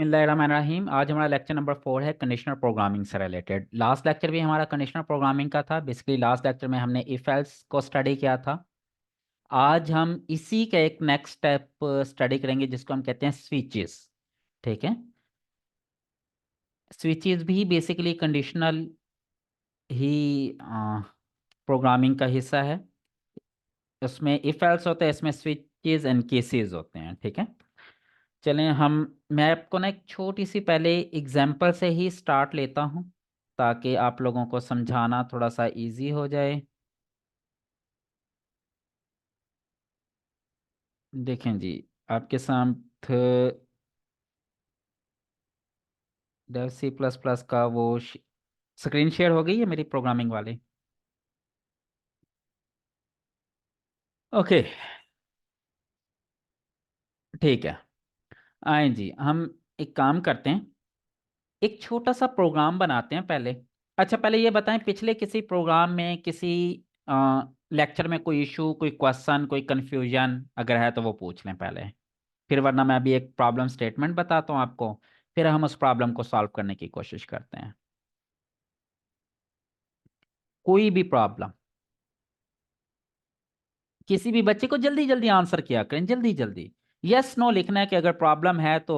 बिस्मिल्लाहिर्रहमानिर्रहीम। आज हमारा लेक्चर नंबर 4 है कंडीशनल प्रोग्रामिंग से रिलेटेड। लास्ट लेक्चर भी हमारा कंडीशनल प्रोग्रामिंग का था। बेसिकली लास्ट लेक्चर में हमने इफ एल्स को स्टडी किया था। आज हम इसी का एक नेक्स्ट स्टेप स्टडी करेंगे जिसको हम कहते हैं स्विचेस। ठीक है। स्विचेस भी बेसिकली कंडीशनल ही प्रोग्रामिंग का हिस्सा है। उसमें इफ एल्स होता है, इसमें स्विचेस एंड केसेस होते हैं। ठीक है। चलें हम मैं आपको ना एक छोटी सी पहले एग्जांपल से ही स्टार्ट लेता हूं ताकि आप लोगों को समझाना थोड़ा सा इजी हो जाए। देखें जी, आपके साथ डेव सी प्लस प्लस का वो स्क्रीन शेयर हो गई है मेरी प्रोग्रामिंग वाली। ओके। ठीक है। आए जी, हम एक काम करते हैं, एक छोटा सा प्रोग्राम बनाते हैं पहले। अच्छा, पहले ये बताएं, पिछले किसी प्रोग्राम में किसी लेक्चर में कोई इशू, कोई क्वेश्चन, कोई कंफ्यूजन अगर है तो वो पूछ लें पहले। फिर वरना मैं अभी एक प्रॉब्लम स्टेटमेंट बताता हूँ आपको, फिर हम उस प्रॉब्लम को सॉल्व करने की कोशिश करते हैं। कोई भी प्रॉब्लम, किसी भी बच्चे को जल्दी जल्दी आंसर किया करें, जल्दी जल्दी। यस नो लिखना है कि अगर प्रॉब्लम है तो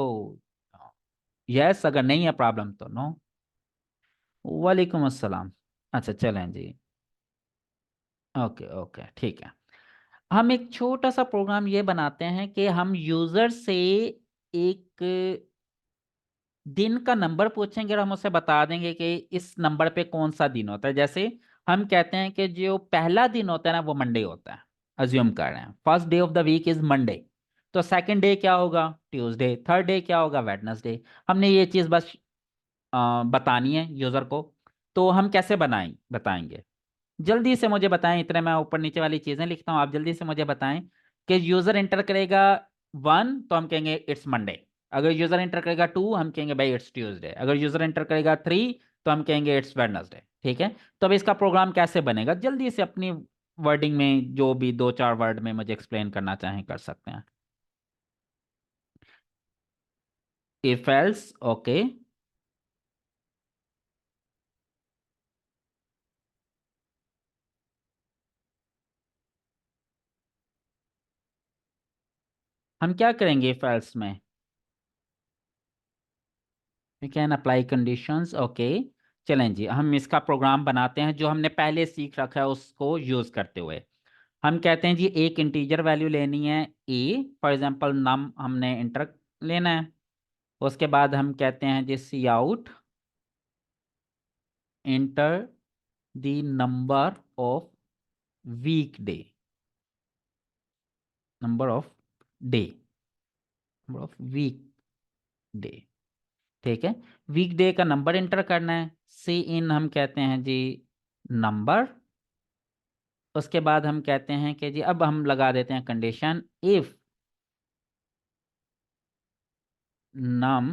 यस, अगर नहीं है प्रॉब्लम तो नो। वालेकुम अस्सलाम। अच्छा चलें जी। ओके ओके ठीक है। हम एक छोटा सा प्रोग्राम ये बनाते हैं कि हम यूजर से एक दिन का नंबर पूछेंगे और हम उसे बता देंगे कि इस नंबर पे कौन सा दिन होता है। जैसे हम कहते हैं कि जो पहला दिन होता है ना वो मंडे होता है। अज्यूम कर रहे हैं first day of the week is Monday. तो सेकंड डे क्या होगा? ट्यूसडे। थर्ड डे क्या होगा? वेडनेसडे। हमने ये चीज बस बतानी है यूजर को। तो हम कैसे बताएंगे? जल्दी से मुझे बताएं, इतने मैं ऊपर नीचे वाली चीजें लिखता हूँ, आप जल्दी से मुझे बताएं कि यूजर एंटर करेगा 1 तो हम कहेंगे इट्स मंडे। अगर यूजर एंटर करेगा 2 हम कहेंगे भाई इट्स ट्यूसडे। अगर यूजर एंटर करेगा 3 तो हम कहेंगे इट्स वेडनेसडे। ठीक है। तो अब इसका प्रोग्राम कैसे बनेगा, जल्दी से अपनी वर्डिंग में जो भी दो चार वर्ड में मुझे एक्सप्लेन करना चाहें कर सकते हैं। If else okay. हम क्या करेंगे इफ एल्स में? We can apply conditions okay. चलें जी, हम इसका प्रोग्राम बनाते हैं जो हमने पहले सीख रखा है उसको यूज करते हुए। हम कहते हैं जी एक इंटीजर वैल्यू लेनी है ए, फॉर एग्जांपल नम हमने इंटर लेना है। उसके बाद हम कहते हैं जी C out enter the number of week day, number of day, number of week day. ठीक है। वीक डे का नंबर इंटर करना है। सी इन हम कहते हैं जी नंबर। उसके बाद हम कहते हैं कि जी अब हम लगा देते हैं condition if num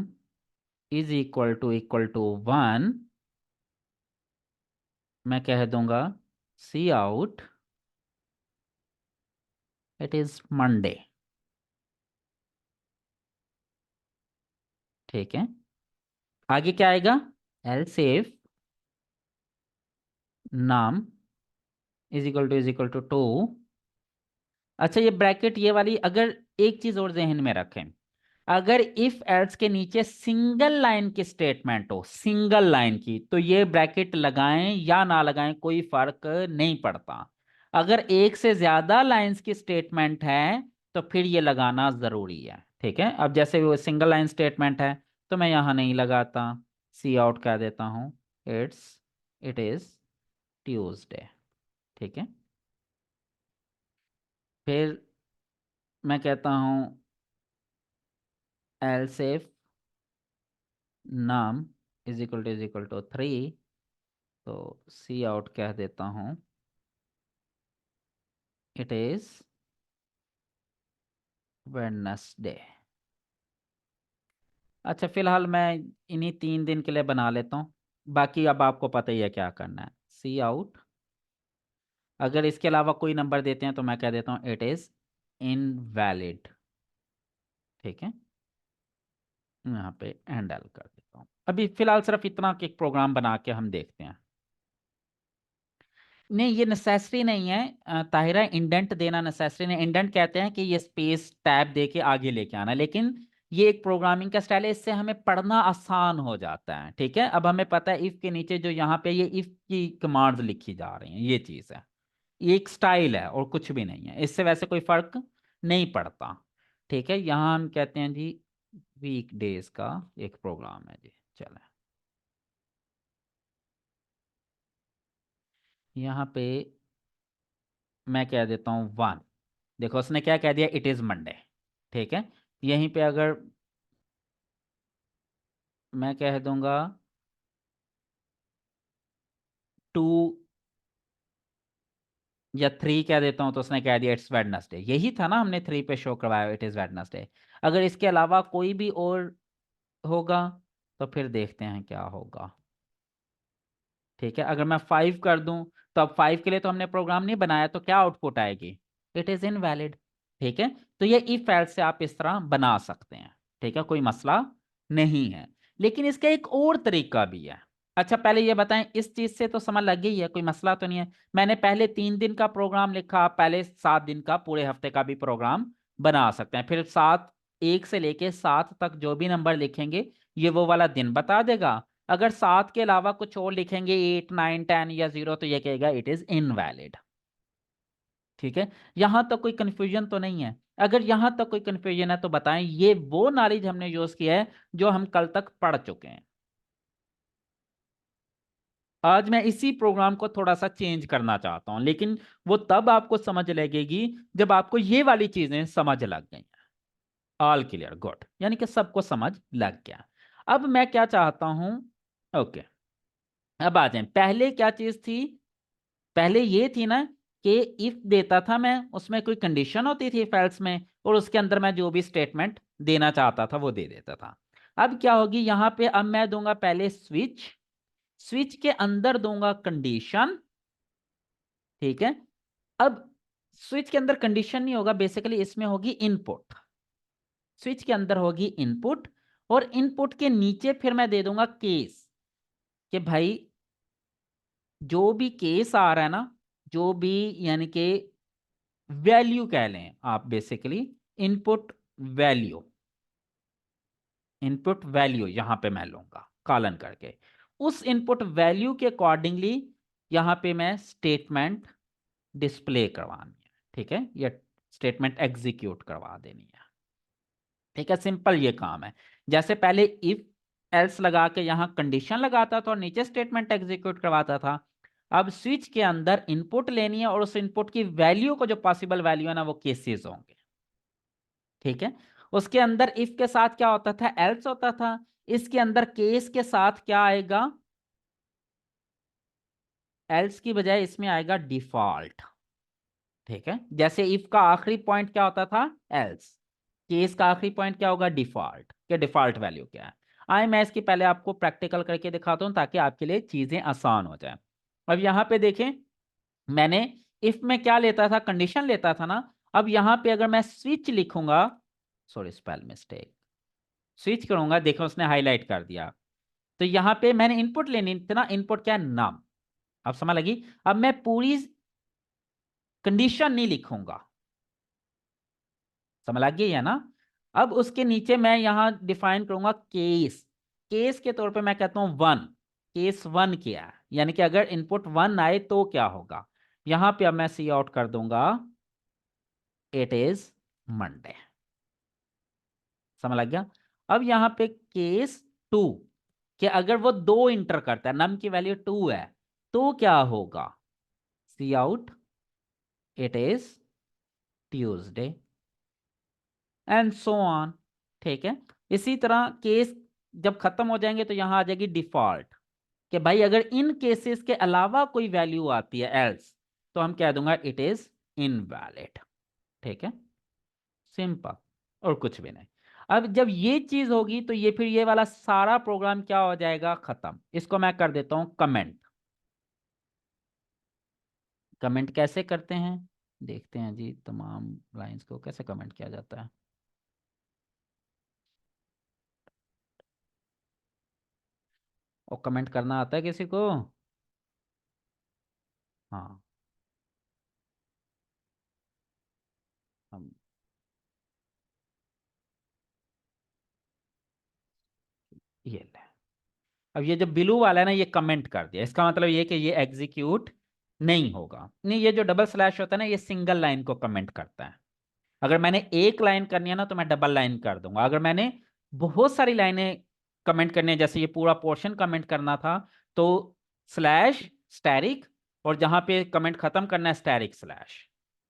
is equal to 1। मैं कह दूंगा सी आउट इट इज मंडे। ठीक है। आगे क्या आएगा? Else if num is equal to 2। अच्छा, ये ब्रैकेट ये वाली, अगर एक चीज और जहन में रखें, अगर इफ एल्स के नीचे सिंगल लाइन की स्टेटमेंट हो, सिंगल लाइन की, तो ये ब्रैकेट लगाएं या ना लगाएं कोई फर्क नहीं पड़ता। अगर एक से ज्यादा लाइंस की स्टेटमेंट है तो फिर ये लगाना जरूरी है। ठीक है। अब जैसे वो सिंगल लाइन स्टेटमेंट है तो मैं यहां नहीं लगाता, सी आउट कह देता हूं इट इज ट्यूसडे। ठीक है। फिर मैं कहता हूं else if num is equal to 3, तो सी आउट कह देता हूं इट इज वेडनेसडे। अच्छा, फिलहाल मैं इन्हीं 3 दिन के लिए बना लेता हूँ, बाकी अब आपको पता ही है क्या करना है। सी आउट, अगर इसके अलावा कोई नंबर देते हैं तो मैं कह देता हूँ इट इज इनवैलिड। ठीक है। यहाँ पे हैंडल कर देता हूँ। अभी फिलहाल सिर्फ इतना कि एक प्रोग्राम बना के हम देखते हैं। नहीं, ये नेसेसरी नहीं है ताहिरा, इंडेंट देना नेसेसरी नहीं। इंडेंट कहते हैं कि ये स्पेस टैब दे के आगे लेके आना, लेकिन ये एक प्रोग्रामिंग का स्टाइल है, इससे हमें पढ़ना आसान हो जाता है। ठीक है, अब हमें पता है इफ के नीचे जो यहाँ पे ये इफ की कमांड्स लिखी जा रही हैं, ये चीज़ है। ये एक स्टाइल है और कुछ भी नहीं है, इससे वैसे कोई फर्क नहीं पड़ता। ठीक है, यहाँ हम कहते हैं जी वीक डेज का एक प्रोग्राम है जी। चलें, यहाँ पे मैं कह देता हूँ 1। देखो उसने क्या कह दिया, इट इज मंडे। ठीक है, यहीं पे अगर मैं कह दूंगा 2 या 3 कह देता हूं, तो उसने कह दिया इट्स वेडनेसडे। यही था ना, हमने 3 पे शो करवाया इट इज वेडनेसडे। अगर इसके अलावा कोई भी और होगा तो फिर देखते हैं क्या होगा। ठीक है, अगर मैं 5 कर दूं तो अब 5 के लिए तो हमने प्रोग्राम नहीं बनाया, तो क्या आउटपुट आएगी, इट इज इनवैलिड। ठीक है, तो ये इफ एल्स से आप इस तरह बना सकते हैं। ठीक है, कोई मसला नहीं है। लेकिन इसका एक और तरीका भी है। अच्छा पहले ये बताएं, इस चीज से तो समझ लग गई है, कोई मसला तो नहीं है। मैंने पहले 3 दिन का प्रोग्राम लिखा, आप पहले 7 दिन का, पूरे हफ्ते का भी प्रोग्राम बना सकते हैं। फिर 1 से लेके 7 तक जो भी नंबर लिखेंगे ये वो वाला दिन बता देगा। अगर 7 के अलावा कुछ और लिखेंगे, 8 9 10 या 0, तो ये कहेगा इट इज इनवैलिड। ठीक है, यहां तक कोई कंफ्यूजन तो नहीं है? अगर यहां तक कोई कंफ्यूजन है तो बताएं, ये वो नॉलेज हमने यूज किया है जो हम कल तक पढ़ चुके हैं। आज मैं इसी प्रोग्राम को थोड़ा सा चेंज करना चाहता हूं, लेकिन वो तब आपको समझ लगेगी जब आपको ये वाली चीजें समझ लग गई। ऑल क्लियर, गुड, यानी कि सबको समझ लग गया। अब मैं क्या चाहता हूं, ओके, अब आ जाए। पहले क्या चीज थी, पहले ये थी ना कि इफ देता था मैं, उसमें कोई कंडीशन होती थी फाइल्स में, और उसके अंदर मैं जो भी स्टेटमेंट देना चाहता था वो दे देता था। अब क्या होगी यहाँ पे, अब मैं दूंगा पहले स्विच, स्विच के अंदर दूंगा कंडीशन। ठीक है, अब स्विच के अंदर कंडीशन नहीं होगा, बेसिकली इसमें होगी इनपुट। स्विच के अंदर होगी इनपुट, और इनपुट के नीचे फिर मैं दे दूंगा केस, कि भाई जो भी केस आ रहा है ना, जो भी, यानी कि वैल्यू कह लें आप basically, input value, input value यहां पे मैं लूंगा कॉलन करके। उस इनपुट वैल्यू के अकॉर्डिंगली यहां पे मैं स्टेटमेंट डिस्प्ले करवानी है। ठीक है, या स्टेटमेंट एग्जीक्यूट करवा देनी है। ठीक है, सिंपल ये काम है। जैसे पहले इफ एल्स लगा के यहां कंडीशन लगाता था और नीचे स्टेटमेंट एग्जीक्यूट करवाता था, अब स्विच के अंदर इनपुट लेनी है और उस इनपुट की वैल्यू को, जो पॉसिबल वैल्यू है ना, वो केसेस होंगे। ठीक है, उसके अंदर इफ के साथ क्या होता था, एल्स होता था। इसके अंदर केस के साथ क्या आएगा, एल्स की बजाय इसमें आएगा डिफॉल्ट। ठीक है, जैसे इफ का आखिरी पॉइंट क्या होता था, एल्स, केस का आखिरी पॉइंट क्या होगा, डिफॉल्ट, के डिफॉल्ट वैल्यू क्या है। आए मैं इसकी पहले आपको प्रैक्टिकल करके दिखाता हूं ताकि आपके लिए चीजें आसान हो जाए। अब यहां पे देखें, मैंने इफ में क्या लेता था, कंडीशन लेता था ना। अब यहां पे अगर मैं स्विच लिखूंगा, सॉरी स्पेल मिस्टेक, स्विच करूंगा, देखो उसने हाईलाइट कर दिया। तो यहां पे मैंने इनपुट लेनी, इतना इनपुट क्या है, नाम। अब समझ लगी, अब मैं पूरी कंडीशन नहीं लिखूंगा, समझ लग गई है ना। अब उसके नीचे मैं यहां डिफाइन करूंगा केस, केस के तौर पे मैं कहता हूं 1। केस 1 क्या है, यानी कि अगर इनपुट 1 आए तो क्या होगा। यहां पे अब मैं सी आउट कर दूंगा इट इज मंडे। समझ लग गया। अब यहां पे केस 2, कि अगर वो 2 इंटर करता है, नम की वैल्यू 2 है, तो क्या होगा, C out it is Tuesday, and so on. ठीक है, इसी तरह केस जब खत्म हो जाएंगे तो यहां आ जाएगी डिफॉल्ट, कि भाई अगर इन केसेस के अलावा कोई वैल्यू आती है एल्स, तो हम कह दूंगा इट इज इनवैलिड। ठीक है, सिंपल, और कुछ भी नहीं। अब जब ये चीज होगी तो ये फिर ये वाला सारा प्रोग्राम क्या हो जाएगा, खत्म। इसको मैं कर देता हूं कमेंट। कमेंट कैसे करते हैं, देखते हैं जी, तमाम लाइंस को कैसे कमेंट किया जाता है। और कमेंट करना आता है किसी को? हाँ। हम ये ले। अब ये जो ब्लू वाला है ना, ये कमेंट कर दिया, इसका मतलब ये कि ये एग्जीक्यूट नहीं होगा। नहीं, ये जो डबल स्लैश होता है ना, ये सिंगल लाइन को कमेंट करता है। अगर मैंने एक लाइन करनी है ना, तो मैं डबल लाइन कर दूंगा। अगर मैंने बहुत सारी लाइनें कमेंट करनी है, जैसे ये पूरा पोर्शन कमेंट करना था, तो स्लैश स्टैरिक, और जहां पे कमेंट खत्म करना है स्टैरिक स्लैश,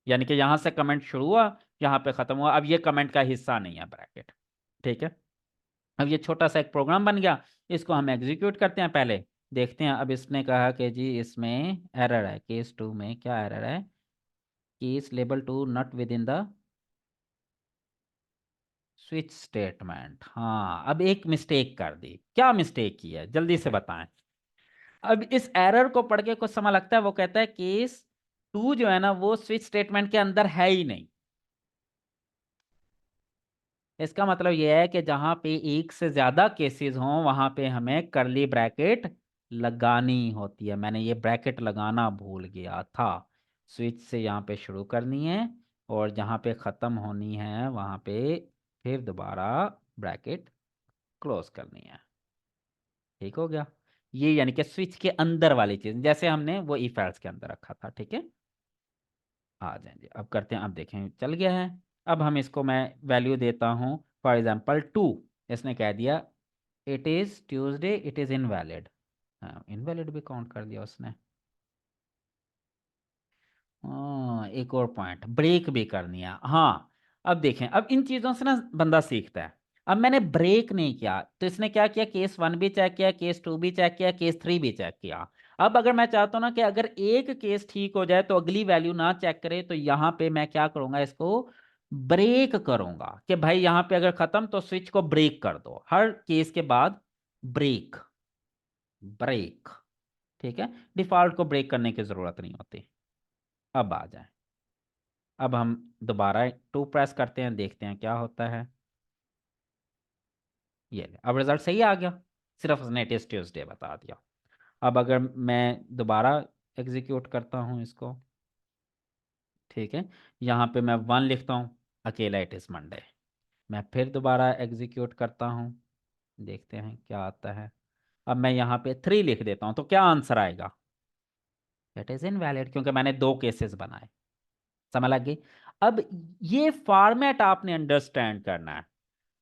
यानी कि यहां से कमेंट शुरू हुआ, यहां पे खत्म हुआ। अब ये कमेंट का हिस्सा नहीं है ब्रैकेट। ठीक है। अब ये छोटा सा एक प्रोग्राम बन गया। इसको हम एग्जीक्यूट करते हैं पहले। देखते हैं। अब इसने कहा कि जी इसमें एरर है, केस 2 में क्या एरर है? Case label 2 not with in the switch statement. हाँ, अब एक मिस्टेक कर दी। क्या मिस्टेक की है, जल्दी से बताएं। अब इस एरर को पढ़ के कुछ समय लगता है। वो कहता है केस 2 जो है ना, वो स्विच स्टेटमेंट के अंदर है ही नहीं। इसका मतलब यह है कि जहां पे एक से ज्यादा केसेस हों, वहां पे हमें करली ब्रैकेट लगानी होती है। मैंने ये ब्रैकेट लगाना भूल गया था। स्विच से यहाँ पे शुरू करनी है, और जहां पे खत्म होनी है वहां पे फिर दोबारा ब्रैकेट क्लोज करनी है। ठीक हो गया। ये यानी कि स्विच के अंदर वाली चीज, जैसे हमने वो इफ एल्स के अंदर रखा था। ठीक है। आ जाएंगे, अब करते हैं। अब देखें चल गया है। अब हम इसको मैं वैल्यू देता हूँ, फॉर एग्जांपल 2। इसने कह दिया it is Tuesday, it is invalid. हाँ, इनवैलिड भी काउंट कर दिया उसने। हाँ, एक और पॉइंट, ब्रेक भी करनी है। हाँ, अब देखें, अब इन चीजों से ना बंदा सीखता है। अब मैंने ब्रेक नहीं किया, तो इसने क्या किया? केस 1 भी चेक किया, केस 2 भी चेक किया, केस 3 भी चेक किया। अब अगर मैं चाहता हूं ना कि अगर एक केस ठीक हो जाए तो अगली वैल्यू ना चेक करे, तो यहां पे मैं क्या करूंगा? इसको ब्रेक करूंगा कि भाई यहां पे अगर खत्म तो स्विच को ब्रेक कर दो, हर केस के बाद ब्रेक। ब्रेक। ठीक है। डिफॉल्ट को ब्रेक करने की जरूरत नहीं होती। अब आ जाए। अब हम दोबारा 2 प्रेस करते हैं, देखते हैं क्या होता है। ये ले, अब रिजल्ट सही आ गया। सिर्फ उसने इट इज ट्यूसडे बता दिया। अब अगर मैं दोबारा एग्जीक्यूट करता हूँ इसको, ठीक है, यहाँ पे मैं 1 लिखता हूँ, अकेला इट इज मंडे। मैं फिर दोबारा एग्जीक्यूट करता हूँ, देखते हैं क्या आता है। अब मैं यहाँ पे 3 लिख देता हूँ, तो क्या आंसर आएगा? इट इज इनवैलिड, क्योंकि मैंने 2 केसेस बनाए। समझ लग गई? अब ये फॉर्मेट आपने अंडरस्टैंड करना है।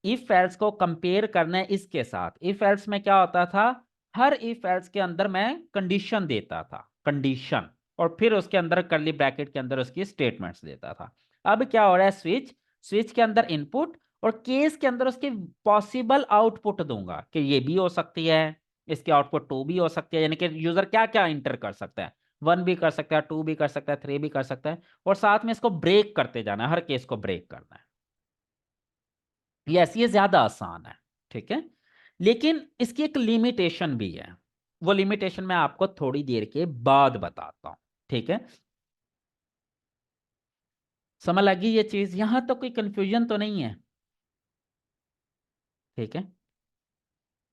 इफ एल्स को कंपेयर करना है इसके साथ। इफ एल्स में क्या होता था? हर इफ एल्स के अंदर मैं कंडीशन देता था, कंडीशन, और फिर उसके अंदर करली ब्रैकेट के अंदर उसकी स्टेटमेंट्स देता था। अब क्या हो रहा है? स्विच, स्विच के अंदर इनपुट, और केस के अंदर उसके पॉसिबल आउटपुट दूंगा कि ये भी हो सकती है, इसके आउटपुट 2 भी हो सकती है। यानी कि यूजर क्या क्या इंटर कर सकता है? 1 भी कर सकता है, 2 भी कर सकता है, 3 भी कर सकता है, और साथ में इसको ब्रेक करते जाना है, हर केस को ब्रेक करना है। यस, ये ज्यादा आसान है। ठीक है। लेकिन इसकी एक लिमिटेशन भी है। वो लिमिटेशन मैं आपको थोड़ी देर के बाद बताता हूं। ठीक है। समझ लगी ये चीज? यहां तो कोई कंफ्यूजन तो नहीं है? ठीक है।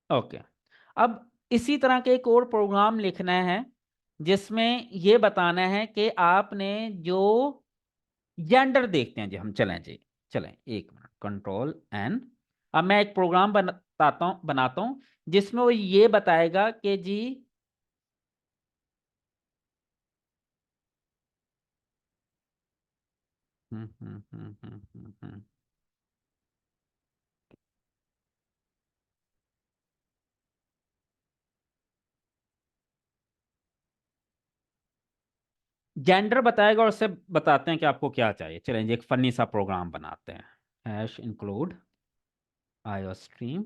ओके। अब इसी तरह के एक और प्रोग्राम लिखना है, जिसमें ये बताना है कि आपने जो जेंडर, देखते हैं जी हम, चलें जी, चलें, एक मिनट, कंट्रोल एन। अब मैं एक प्रोग्राम बनाता हूं जिसमें वो ये बताएगा कि जी जेंडर बताएगा, और उससे बताते हैं कि आपको क्या चाहिए। चलें जी, एक फनी सा प्रोग्राम बनाते हैं। Hash include IO stream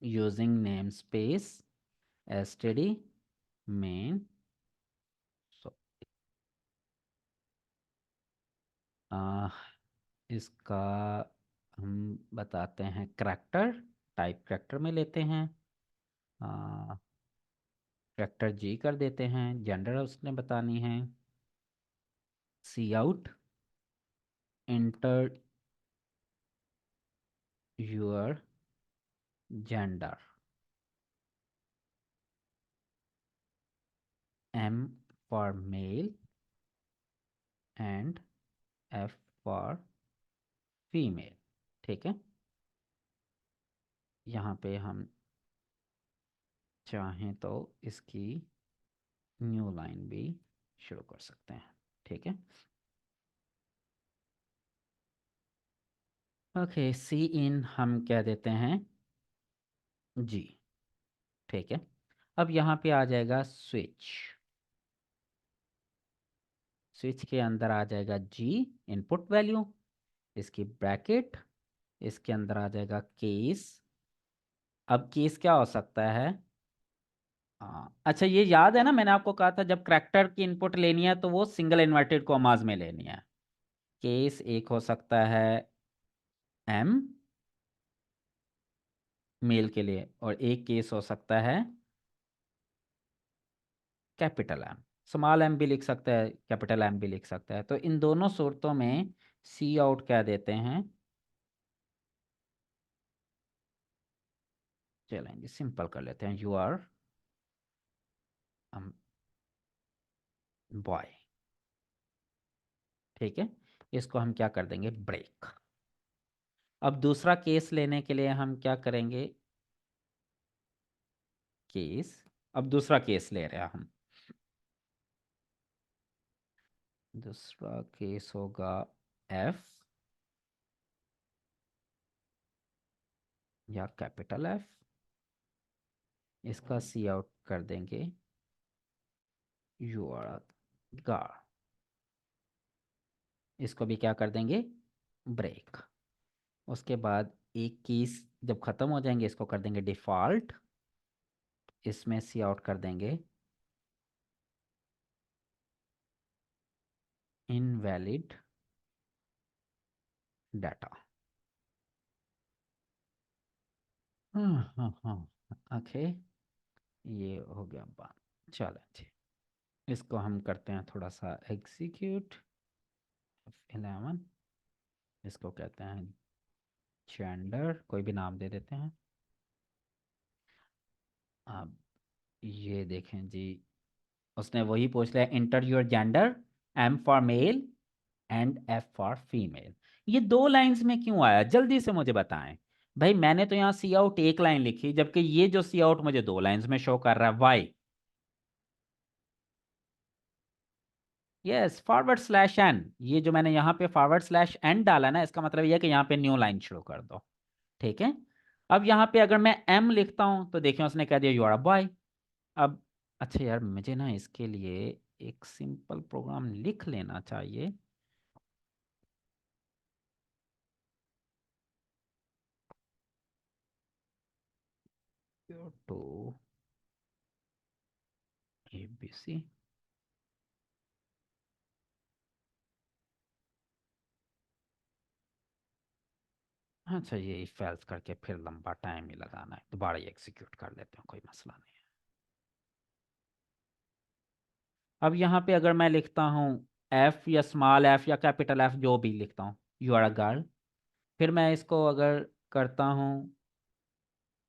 using name space STD main. इसका हम बताते हैं करेक्टर, टाइप करेक्टर में लेते हैं। करेक्टर जी कर देते हैं। जेंडर उसने बतानी है। C out enter your gender. M for male and F for female. ठीक है, यहाँ पे हम चाहें तो इसकी न्यू लाइन भी शुरू कर सकते हैं। ठीक है, ओके, सी इन हम कह देते हैं जी। ठीक है, अब यहाँ पे आ जाएगा स्विच। स्विच के अंदर आ जाएगा जी, इनपुट वैल्यू, इसकी ब्रैकेट, इसके अंदर आ जाएगा केस। अब केस क्या हो सकता है? अच्छा, ये याद है ना, मैंने आपको कहा था जब करैक्टर की इनपुट लेनी है तो वो सिंगल इन्वर्टेड कॉमास में लेनी है। केस एक हो सकता है एम, मेल के लिए, और एक केस हो सकता है कैपिटल एम। स्मॉल एम भी लिख सकता है, कैपिटल एम भी लिख सकता है। तो इन दोनों सूरतों में सी आउट क्या देते हैं? चलेंगे सिंपल कर लेते हैं, यू आर बॉय। ठीक है, इसको हम क्या कर देंगे? ब्रेक। अब दूसरा केस लेने के लिए हम क्या करेंगे? केस, अब दूसरा केस ले रहे हैं हम। दूसरा केस होगा एफ या कैपिटल एफ। इसका सी आउट कर देंगे यू आर गार। इसको भी क्या कर देंगे? ब्रेक। उसके बाद एक कीज जब खत्म हो जाएंगे इसको कर देंगे डिफॉल्ट। इसमें सी आउट कर देंगे इनवैलिड डाटा। हाँ हाँ हाँ, ओके, ये हो गया बात। चलो जी, इसको हम करते हैं थोड़ा सा एग्जीक्यूट। 11, इसको कहते हैं जेंडर, कोई भी नाम दे देते हैं। अब ये देखें जी, उसने वही पूछ लिया, enter your gender, M for male and F for female. ये दो लाइंस में क्यों आया, जल्दी से मुझे बताएं। भाई मैंने तो यहाँ सी आउट एक लाइन लिखी, जबकि ये जो सी आउट मुझे दो लाइंस में शो कर रहा है, Y? Yes, forward slash N. ये जो मैंने यहाँ पे फॉरवर्ड स्लैश एन डाला ना, इसका मतलब ये है कि यहाँ पे न्यू लाइन शुरू कर दो। ठीक है, अब यहाँ पे अगर मैं एम लिखता हूँ तो देखिए उसने कह दिया यू आर अ बॉय। अब अच्छा यार, मुझे ना इसके लिए एक सिंपल प्रोग्राम लिख लेना चाहिए। To ABC। अच्छा, ये इफ एल्स करके फिर लंबा टाइम ही लगाना है, दोबारा ही एग्जीक्यूट कर लेते हैं, कोई मसला नहीं है। अब यहाँ पे अगर मैं लिखता हूँ एफ या स्मॉल एफ या कैपिटल एफ, जो भी लिखता हूँ, यू आर अ गर्ल। फिर मैं इसको अगर करता हूँ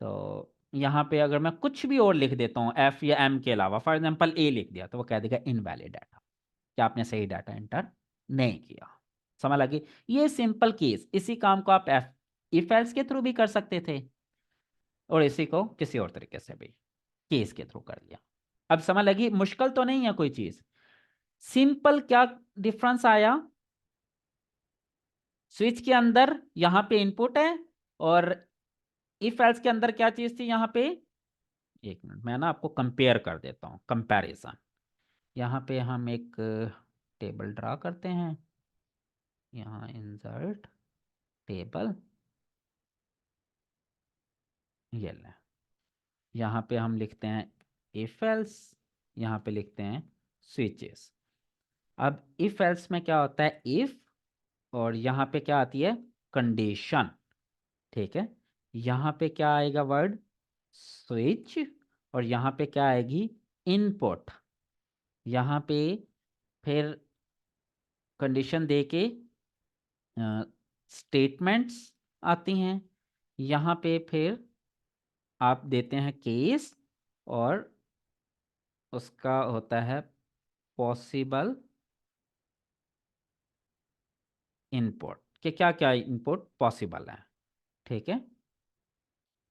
तो यहाँ पे अगर मैं कुछ भी और लिख देता हूँ एफ या एम के अलावा, फॉर एग्जांपल ए लिख दिया, तो वो कह देगा इनवैलिड डाटा, कि आपने सही डाटा एंटर नहीं किया। समझ लगी? ये सिंपल केस, इसी काम को आप एफ इफ एल्स के थ्रू भी कर सकते थे, और इसी को किसी और तरीके से भी केस के थ्रू कर लिया। अब समझ लगी? मुश्किल तो नहीं है कोई चीज, सिंपल। क्या डिफरेंस आया? स्विच के अंदर यहां पे इनपुट है, और इफ एल्स के अंदर क्या चीज थी यहाँ पे? एक मिनट, मैं ना आपको कंपेयर कर देता हूँ, कंपैरिजन। यहाँ पे हम एक टेबल ड्रा करते हैं, यहाँ इंसर्ट टेबल, ये ले। यहाँ पे हम लिखते हैं इफ एल्स, यहाँ पे लिखते हैं स्विचेस। अब इफ एल्स में क्या होता है? इफ, और यहाँ पे क्या आती है? कंडीशन। ठीक है, यहाँ पे क्या आएगा वर्ड? स्विच। और यहाँ पे क्या आएगी? इनपुट। यहाँ पे फिर कंडीशन दे के स्टेटमेंट्स आती हैं। यहाँ पे फिर आप देते हैं केस, और उसका होता है पॉसिबल इनपुट, कि क्या क्या इनपुट पॉसिबल है। ठीक है।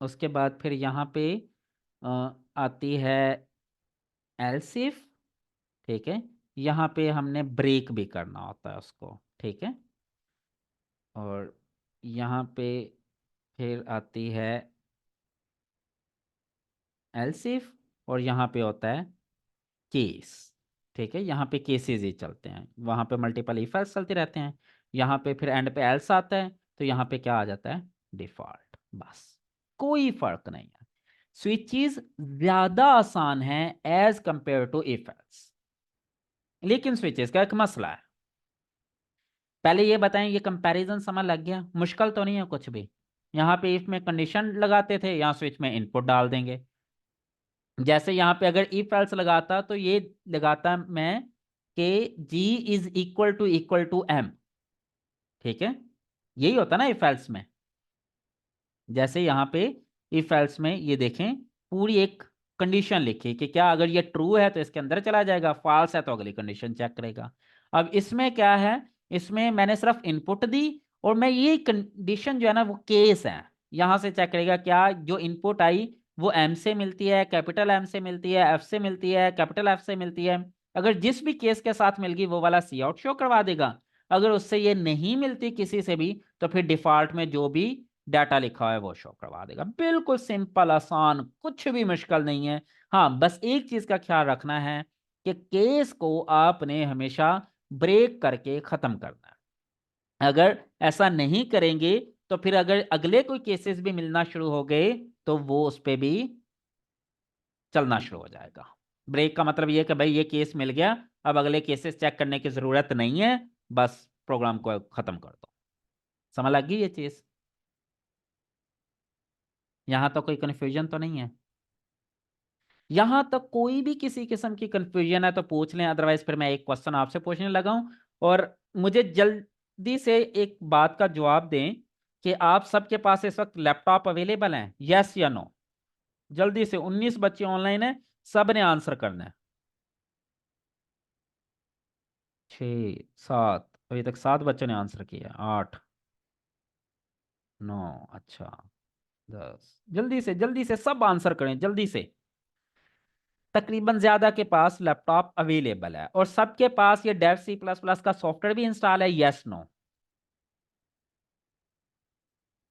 उसके बाद फिर यहाँ पे आती है एल्स इफ। ठीक है। यहाँ पे हमने ब्रेक भी करना होता है उसको। ठीक है। और यहाँ पे फिर आती है एल्स इफ, और यहाँ पे होता है केस। ठीक है। यहाँ पे केसेस ही चलते हैं, वहाँ पे मल्टीपल इफ एल्स चलते रहते हैं। यहाँ पे फिर एंड पे एल्स आता है, तो यहाँ पे क्या आ जाता है, डिफॉल्ट। बस, कोई फर्क नहीं है। स्विचेस ज्यादा आसान है as compare to if else. लेकिन स्विचेस का एक मसला है। पहले ये बताएं, ये कंपैरिजन समझ लग गया? मुश्किल तो नहीं है कुछ भी। यहाँ पे इफ में कंडीशन लगाते थे, यहाँ स्विच में इनपुट डाल देंगे। जैसे यहाँ पे अगर इफ एल्स लगाता तो ये लगाता मैं कि जी इज इक्वल टू एम। ठीक है। यही होता ना इफ एल्स में। जैसे यहाँ पे इफ एल्स में ये देखें, पूरी एक कंडीशन लिखी कि क्या अगर ये ट्रू है तो इसके अंदर चला जाएगा, फॉल्स है तो अगली कंडीशन चेक करेगा। अब इसमें क्या है, इसमें मैंने सिर्फ इनपुट दी, और मैं ये कंडीशन जो है ना वो केस है, यहां से चेक करेगा क्या जो इनपुट आई वो एम से मिलती है, कैपिटल एम से मिलती है, एफ से मिलती है, कैपिटल एफ से मिलती है। अगर जिस भी केस के साथ मिल गई वो वाला सी आउट शो करवा देगा। अगर उससे ये नहीं मिलती किसी से भी, तो फिर डिफॉल्ट में जो भी डाटा लिखा है वो शो करवा देगा। बिल्कुल सिंपल, आसान, कुछ भी मुश्किल नहीं है। हाँ, बस एक चीज का ख्याल रखना है कि केस को आपने हमेशा ब्रेक करके खत्म करना है। अगर ऐसा नहीं करेंगे तो फिर अगर अगले कोई केसेस भी मिलना शुरू हो गए तो वो उस पे भी चलना शुरू हो जाएगा। ब्रेक का मतलब ये है कि भाई ये केस मिल गया, अब अगले केसेस चेक करने की जरूरत नहीं है, बस प्रोग्राम को खत्म कर दो। समझ लग गई ये चीज? यहां तो कोई कंफ्यूजन तो नहीं है? यहां तक कोई भी किसी किस्म की कंफ्यूजन है तो पूछ लें, अदरवाइज फिर मैं एक क्वेश्चन आपसे पूछने लगा हूं। और मुझे जल्दी से एक बात का जवाब दें कि आप सबके पास इस वक्त लैपटॉप अवेलेबल हैं, यस या नो? जल्दी से, 19 बच्चे ऑनलाइन हैं, सब ने आंसर करना है। 6, 7, अभी तक 7 बच्चों ने आंसर किया। 8, 9, अच्छा, 10। जल्दी से सब आंसर करें जल्दी से। तकरीबन ज्यादा के पास लैपटॉप अवेलेबल है, और सबके पास ये डेव सी प्लस प्लस का सॉफ्टवेयर भी इंस्टॉल है, yes no?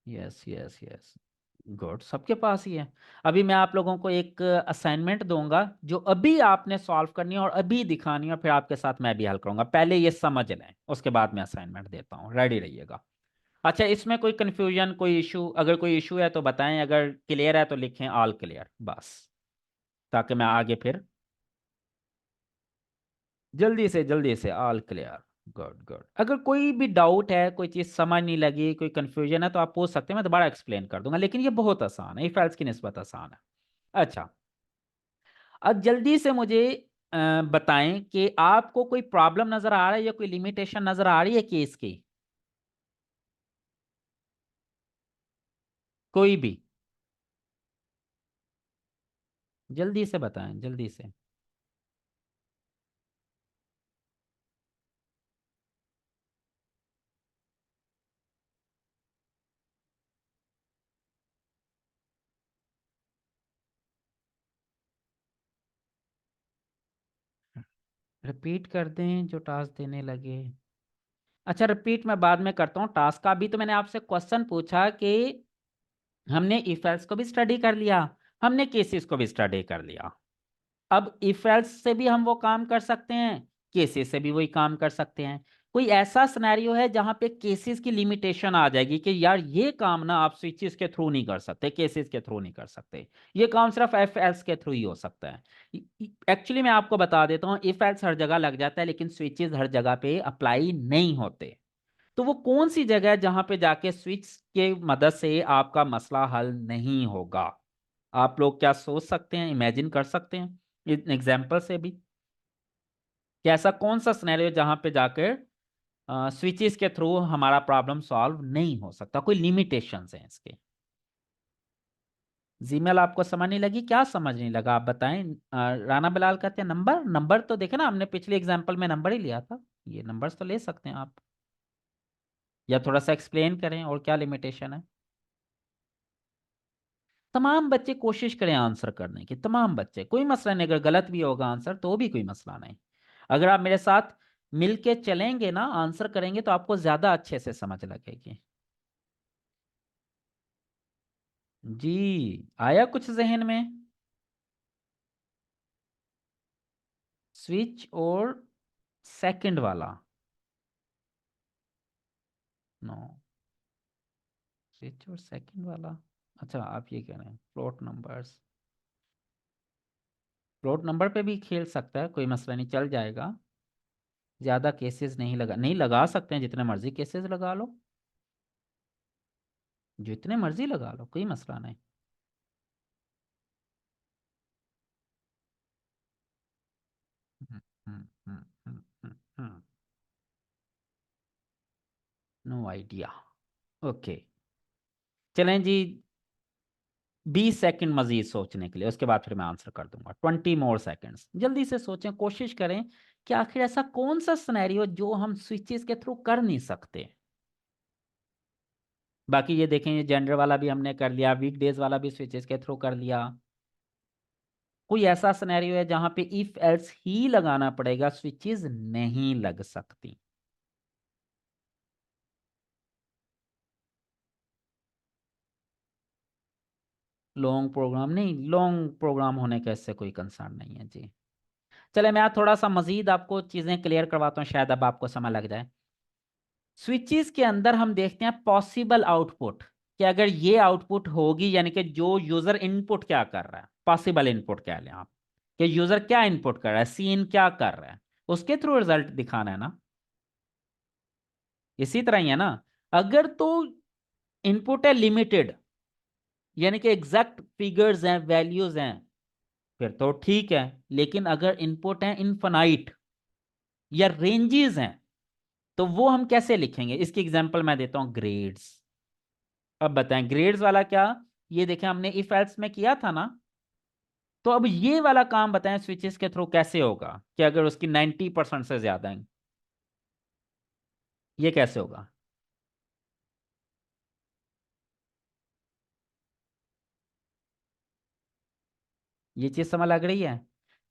Yes yes yes, good, सबके पास ही है। अभी मैं आप लोगों को एक असाइनमेंट दूंगा जो अभी आपने सॉल्व करनी है और अभी दिखानी है, और फिर आपके साथ मैं भी हल करूंगा। पहले ये समझ लें, उसके बाद मैं असाइनमेंट देता हूँ, रेडी रहिएगा। अच्छा, इसमें कोई कंफ्यूजन, कोई इशू? अगर कोई इशू है तो बताएं, अगर क्लियर है तो लिखें ऑल क्लियर, बस, ताकि मैं आगे फिर जल्दी से ऑल क्लियर। Good good. अगर कोई भी डाउट है, कोई चीज़ समझ नहीं लगी, कोई कंफ्यूजन है, तो आप पूछ सकते हैं, मैं दोबारा एक्सप्लेन कर दूंगा, लेकिन ये बहुत आसान है, इफ एल्स की निस्बत आसान है। अच्छा, अब जल्दी से मुझे बताएं कि आपको कोई प्रॉब्लम नजर आ रहा है या कोई लिमिटेशन नजर आ रही है केस की? कोई भी, जल्दी से बताएं जल्दी से। रिपीट कर दें जो टास्क देने लगे। अच्छा, रिपीट मैं बाद में करता हूँ टास्क का। अभी तो मैंने आपसे क्वेश्चन पूछा कि हमने इफ एल्स को भी स्टडी कर लिया, हमने केसेस को भी स्टडी कर लिया। अब इफ एल्स से भी हम वो काम कर सकते हैं, केसेस से भी वही काम कर सकते हैं। कोई ऐसा सिनेरियो है जहां पे केसेस की लिमिटेशन आ जाएगी कि यार ये काम ना आप स्विचेस के थ्रू नहीं कर सकते, केसेस के थ्रू नहीं कर सकते, ये काम सिर्फ एफ एल्स के थ्रू ही हो सकता है? एक्चुअली मैं आपको बता देता हूँ, इफ एल्स हर जगह लग जाता है, लेकिन स्विचेस हर जगह पे अप्लाई नहीं होते। तो वो कौन सी जगह है जहां पे जाके स्विच के मदद से आपका मसला हल नहीं होगा? आप लोग क्या सोच सकते हैं, इमेजिन कर सकते हैं एग्जाम्पल से भी कि ऐसा कौन सा सिनेरियो जहां पे जाकर स्विचेस के थ्रू हमारा प्रॉब्लम सॉल्व नहीं हो सकता, कोई लिमिटेशंस हैं इसके? जीमेल आपको समझ नहीं लगी, क्या समझ नहीं लगा आप बताएं। राणा बिलाल कहते हैं नंबर, नंबर तो देखे ना हमने पिछले एग्जाम्पल में नंबर ही लिया था, ये नंबर्स तो ले सकते हैं आप। या थोड़ा सा एक्सप्लेन करें और क्या लिमिटेशन है। तमाम बच्चे कोशिश करें आंसर करने की, तमाम बच्चे, कोई मसला नहीं, अगर गलत भी होगा आंसर तो भी कोई मसला नहीं। अगर आप मेरे साथ मिलके चलेंगे ना, आंसर करेंगे तो आपको ज्यादा अच्छे से समझ लगेगी। जी, आया कुछ जहन में। स्विच और सेकंड वाला, नो, स्विच और सेकंड वाला। अच्छा आप ये कह रहे हैं फ्लोट नंबर्स, फ्लोट नंबर पे भी खेल सकता है, कोई मसला नहीं, चल जाएगा। ज्यादा केसेस नहीं लगा, नहीं लगा सकते हैं, जितने मर्जी केसेस लगा लो, जितने मर्जी लगा लो, कोई मसला नहीं। No idea. ओके, चलें जी, 20 सेकंड मजीद सोचने के लिए, उसके बाद फिर मैं आंसर कर दूंगा। 20 मोर सेकंड्स, जल्दी से सोचें, कोशिश करें कि आखिर ऐसा कौन सा सिनेरियो जो हम स्विचेस के थ्रू कर नहीं सकते। बाकी ये देखें, ये जेंडर वाला भी हमने कर लिया, वीकडेज वाला भी स्विचेस के थ्रू कर लिया। कोई ऐसा सिनेरियो है जहां पे इफ एल्स ही लगाना पड़ेगा, स्विचेस नहीं लग सकती। लॉन्ग प्रोग्राम नहीं, लॉन्ग प्रोग्राम होने का इससे कोई कंसर्न नहीं है जी। चले मैं थोड़ा सा मजीद आपको चीजें क्लियर करवाता हूँ, शायद अब आपको समझ लग जाए। स्विचेस के अंदर हम देखते हैं पॉसिबल आउटपुट, कि अगर ये आउटपुट होगी, यानी कि जो यूजर इनपुट क्या कर रहा है, पॉसिबल इनपुट क्या लें आप, कि यूजर क्या इनपुट कर रहा है, सीन क्या कर रहा है, उसके थ्रू रिजल्ट दिखाना है ना। इसी तरह ही है ना, अगर तो इनपुट है लिमिटेड, यानी कि एग्जैक्ट फिगर्स हैं, वैल्यूज हैं, फिर तो ठीक है। लेकिन अगर इनपुट है इनफाइनाइट या रेंजेस हैं, तो वो हम कैसे लिखेंगे, इसकी एग्जांपल मैं देता हूं, ग्रेड्स। अब बताएं ग्रेड्स वाला क्या, ये देखें हमने इफ एल्स में किया था ना, तो अब ये वाला काम बताएं स्विचेस के थ्रू कैसे होगा, कि अगर उसकी 90% से ज्यादा है, ये कैसे होगा। ये चीज समझ लग रही है,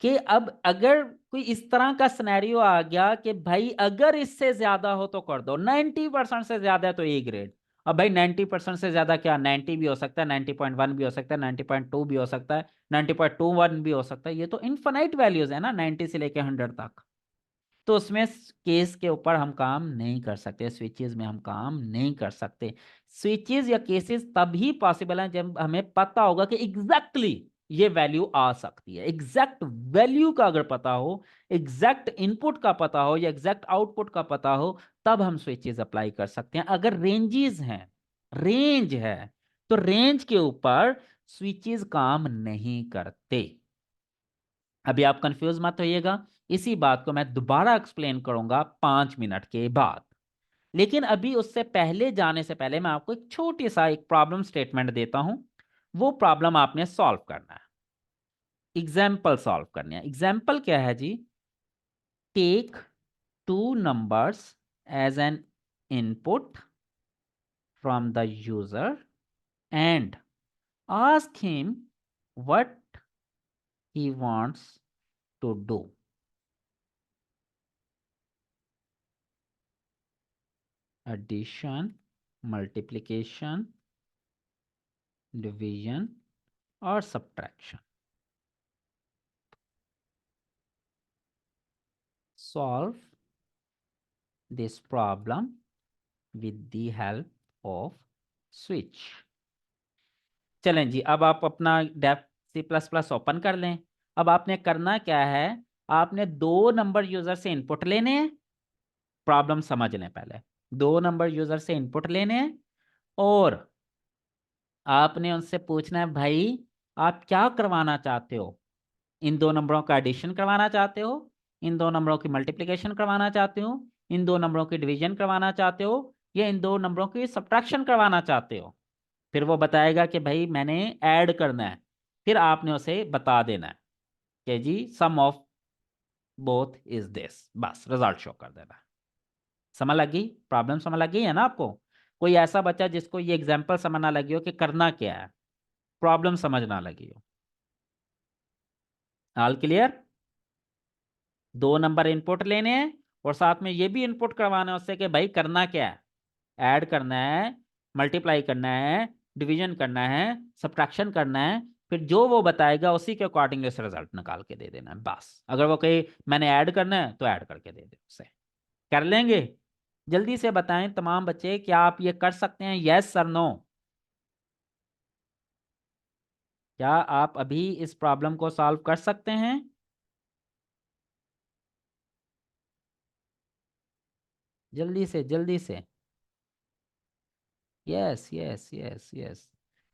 कि अब अगर कोई इस तरह का सिनेरियो आ गया कि भाई अगर इससे ज्यादा हो तो कर दो, 90% से ज्यादा है तो ए ग्रेड। अब भाई 90% से ज्यादा क्या, 90 भी हो सकता है, 90.1 भी हो सकता है, 90.2 भी हो सकता है, 90.21 भी हो सकता है, ये तो इनफाइनाइट वैल्यूज है ना, 90 से लेके 100 तक। तो उसमें केस के ऊपर हम काम नहीं कर सकते, स्विचेस में हम काम नहीं कर सकते। स्विचेस या केसेस तभी पॉसिबल हैं जब हमें पता होगा कि एग्जैक्टली ये वैल्यू आ सकती है, एग्जैक्ट वैल्यू का अगर पता हो, एग्जैक्ट इनपुट का पता हो या एग्जैक्ट आउटपुट का पता हो, तब हम स्विचेस अप्लाई कर सकते हैं। अगर रेंजेस हैं, रेंज है, तो रेंज के ऊपर स्विचेस काम नहीं करते। अभी आप कंफ्यूज मत होइएगा, इसी बात को मैं दोबारा एक्सप्लेन करूंगा 5 मिनट के बाद। लेकिन अभी उससे पहले, जाने से पहले, मैं आपको एक छोटी सा एक प्रॉब्लम स्टेटमेंट देता हूं। वो प्रॉब्लम आपने सॉल्व करना है, एग्जाम्पल सॉल्व करनी है। एग्जाम्पल क्या है जी, take two numbers as an input from the user and ask him what he wants to do. Addition, multiplication, division और subtraction. Solve this problem with the help of switch. चलें जी, अब आप अपना Dev C plus plus open कर लें। अब आपने करना क्या है, आपने दो नंबर यूजर से इनपुट लेने हैं। प्रॉब्लम समझ लें पहले, दो नंबर यूजर से इनपुट लेने हैं, और आपने उनसे पूछना है भाई आप क्या करवाना चाहते हो, इन दो नंबरों का एडिशन करवाना चाहते हो, इन दो नंबरों की मल्टीप्लिकेशन करवाना चाहते हो, इन दो नंबरों की डिवीजन करवाना चाहते हो, या इन दो नंबरों की सब्ट्रैक्शन करवाना चाहते हो। फिर वो बताएगा कि भाई मैंने ऐड करना है, फिर आपने उसे बता देना है कि जी सम ऑफ बोथ इज दिस, बस रिजल्ट शो कर देना है। समझ लगी? प्रॉब्लम समझ लगी है ना आपको? कोई ऐसा बच्चा जिसको ये एग्जाम्पल समझ ना लगी हो कि करना क्या है, प्रॉब्लम समझ ना लगी हो? All clear? 2 नंबर इनपुट लेने हैं और साथ में ये भी इनपुट करवाना है उससे कि भाई करना क्या है, ऐड करना है, मल्टीप्लाई करना है, डिवीजन करना है, सब्ट्रैक्शन करना है, फिर जो वो बताएगा उसी के अकॉर्डिंग उसे रिजल्ट निकाल के दे देना है बस। अगर वो कहे मैंने ऐड करना है तो ऐड करके दे दे उसे। कर लेंगे? जल्दी से बताएं तमाम बच्चे, क्या आप ये कर सकते हैं? Yes sir no? क्या आप अभी इस प्रॉब्लम को सॉल्व कर सकते हैं? जल्दी से जल्दी से। Yes yes yes yes.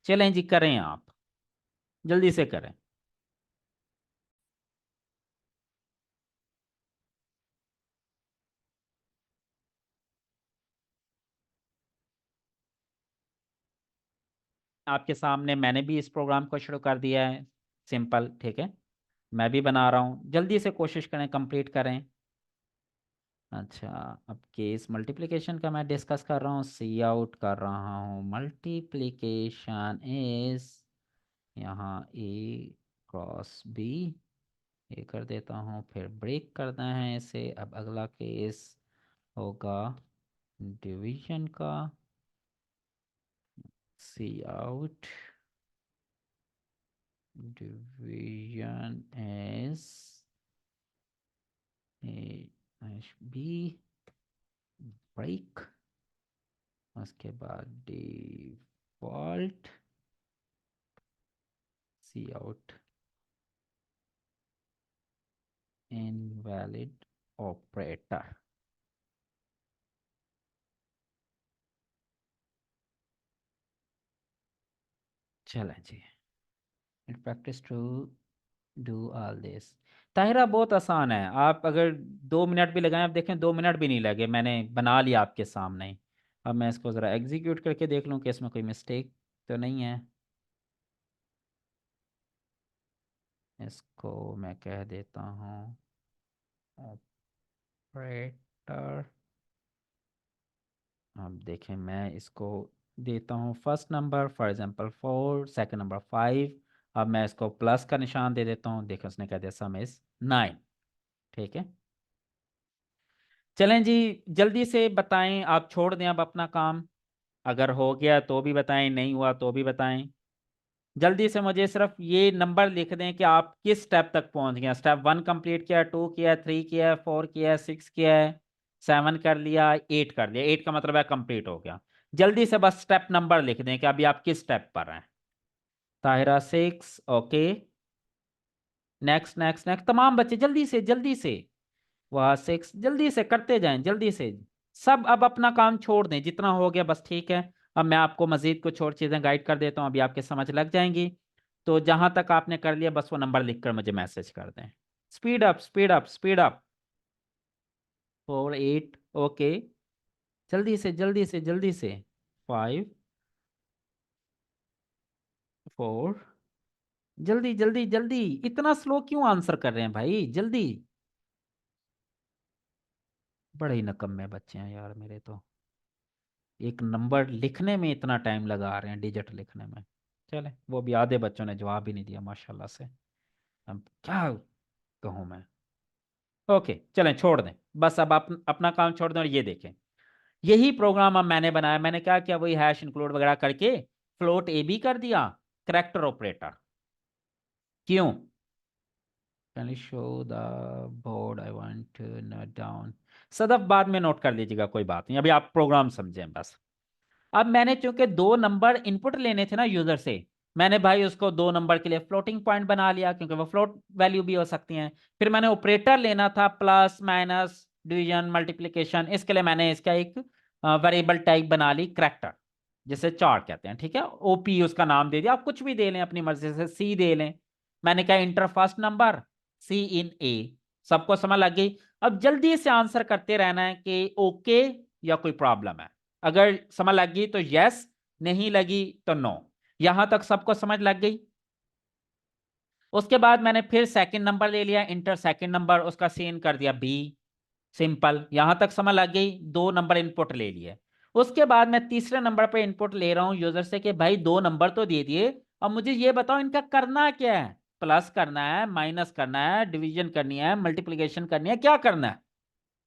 चलें जी, करें आप, जल्दी से करें। आपके सामने मैंने भी इस प्रोग्राम को शुरू कर दिया है, सिंपल, ठीक है। मैं भी बना रहा हूँ, जल्दी से कोशिश करें, कंप्लीट करें। अच्छा, अब केस मल्टीप्लिकेशन का मैं डिस्कस कर रहा हूँ, सी आउट कर रहा हूँ। मल्टीप्लिकेशन इज, यहाँ ए क्रॉस बी, ये कर देता हूँ, फिर ब्रेक करना है इसे। अब अगला केस होगा डिवीजन का, C out division is A B, break, उसके बाद default C out invalid operator. चलें जी, practice to do all this. Tahira बहुत आसान है, आप अगर 2 मिनट भी लगाएं, आप देखें 2 मिनट भी नहीं लगे, मैंने बना लिया आपके सामने ही। अब मैं इसको ज़रा एग्जीक्यूट करके देख लूँ कि इसमें कोई मिस्टेक तो नहीं है। इसको मैं कह देता हूँ ऑपरेटर। अब देखें, मैं इसको देता हूँ first number, for example 4, second number 5। अब मैं इसको प्लस का निशान दे देता हूँ, देखें उसने कह दिया सम इज 9, ठीक है। चलें जी, जल्दी से बताएं, आप छोड़ दें अब अपना काम, अगर हो गया तो भी बताएं, नहीं हुआ तो भी बताएं। जल्दी से मुझे सिर्फ ये नंबर लिख दें कि आप किस स्टेप तक पहुंच गए। स्टेप 1 कंप्लीट किया, 2 किया, 3 किया, 4 किया, 6 किया है, 7 कर लिया, 8 कर लिया। 8 का मतलब है कंप्लीट हो गया। जल्दी से बस स्टेप नंबर लिख दें कि अभी आप किस स्टेप पर हैं। Tahira 6, okay. Next next next, तमाम बच्चे जल्दी से, वह 6, जल्दी से करते जाएं, जल्दी से। सब अब अपना काम छोड़ दें, जितना हो गया बस, ठीक है। अब मैं आपको मजीद कुछ और चीज़ें गाइड कर देता हूँ, अभी आपके समझ लग जाएंगी। तो जहां तक आपने कर लिया बस वो नंबर लिखकर मुझे मैसेज कर दें। Speed up speed up speed up. 4, 8, okay. जल्दी से जल्दी से जल्दी से। 5, 4, जल्दी जल्दी जल्दी। इतना स्लो क्यों आंसर कर रहे हैं भाई, जल्दी। बड़े ही निकम्मे बच्चे हैं यार मेरे तो, एक नंबर लिखने में इतना टाइम लगा रहे हैं, डिजिट लिखने में। चले, वो भी आधे बच्चों ने जवाब ही नहीं दिया माशाल्लाह से। अब क्या कहूँ मैं। ओके चलें, छोड़ दें बस, अब अपना काम छोड़ दें और ये देखें। यही प्रोग्राम अब मैंने बनाया, मैंने क्या किया, वही हैश इंक्लूड वगैरह करके फ्लोट ए बी कर दिया, करेक्टर ऑपरेटर। क्यों? Can you show the board, I want to note down. Sadaf बाद में नोट कर लीजिएगा, कोई बात नहीं, अभी आप प्रोग्राम समझें बस। अब मैंने चूंकि 2 नंबर इनपुट लेने थे ना यूजर से, मैंने भाई उसको 2 नंबर के लिए फ्लोटिंग पॉइंट बना लिया, क्योंकि वो फ्लोट वैल्यू भी हो सकती हैं। फिर मैंने ऑपरेटर लेना था, प्लस माइनस डिवीजन मल्टीप्लिकेशन, इसके लिए मैंने इसका एक वेरिएबल टाइप बना ली, करेक्टर, जिसे चार कहते हैं, ठीक है। ओपी उसका नाम दे दिया, आप कुछ भी दे लें अपनी मर्जी से, सी दे लें। मैंने कहा इंटर फर्स्ट नंबर सी इन ए। सबको समझ लग गई? अब जल्दी से आंसर करते रहना है कि ओके या कोई प्रॉब्लम है। अगर समझ लग गई तो यस, नहीं लगी तो नो। यहां तक सबको समझ लग गई। उसके बाद मैंने फिर सेकंड नंबर ले लिया, इंटर सेकंड नंबर, उसका सीन कर दिया बी। सिंपल, यहां तक समझ लग गई। दो नंबर इनपुट ले लिए। उसके बाद मैं तीसरे नंबर पे इनपुट ले रहा हूं यूजर से कि भाई दो नंबर तो दे दिए, अब मुझे ये बताओ इनका करना क्या है। प्लस करना है, माइनस करना है, डिवीजन करनी है, मल्टीप्लिकेशन करनी है, क्या करना है।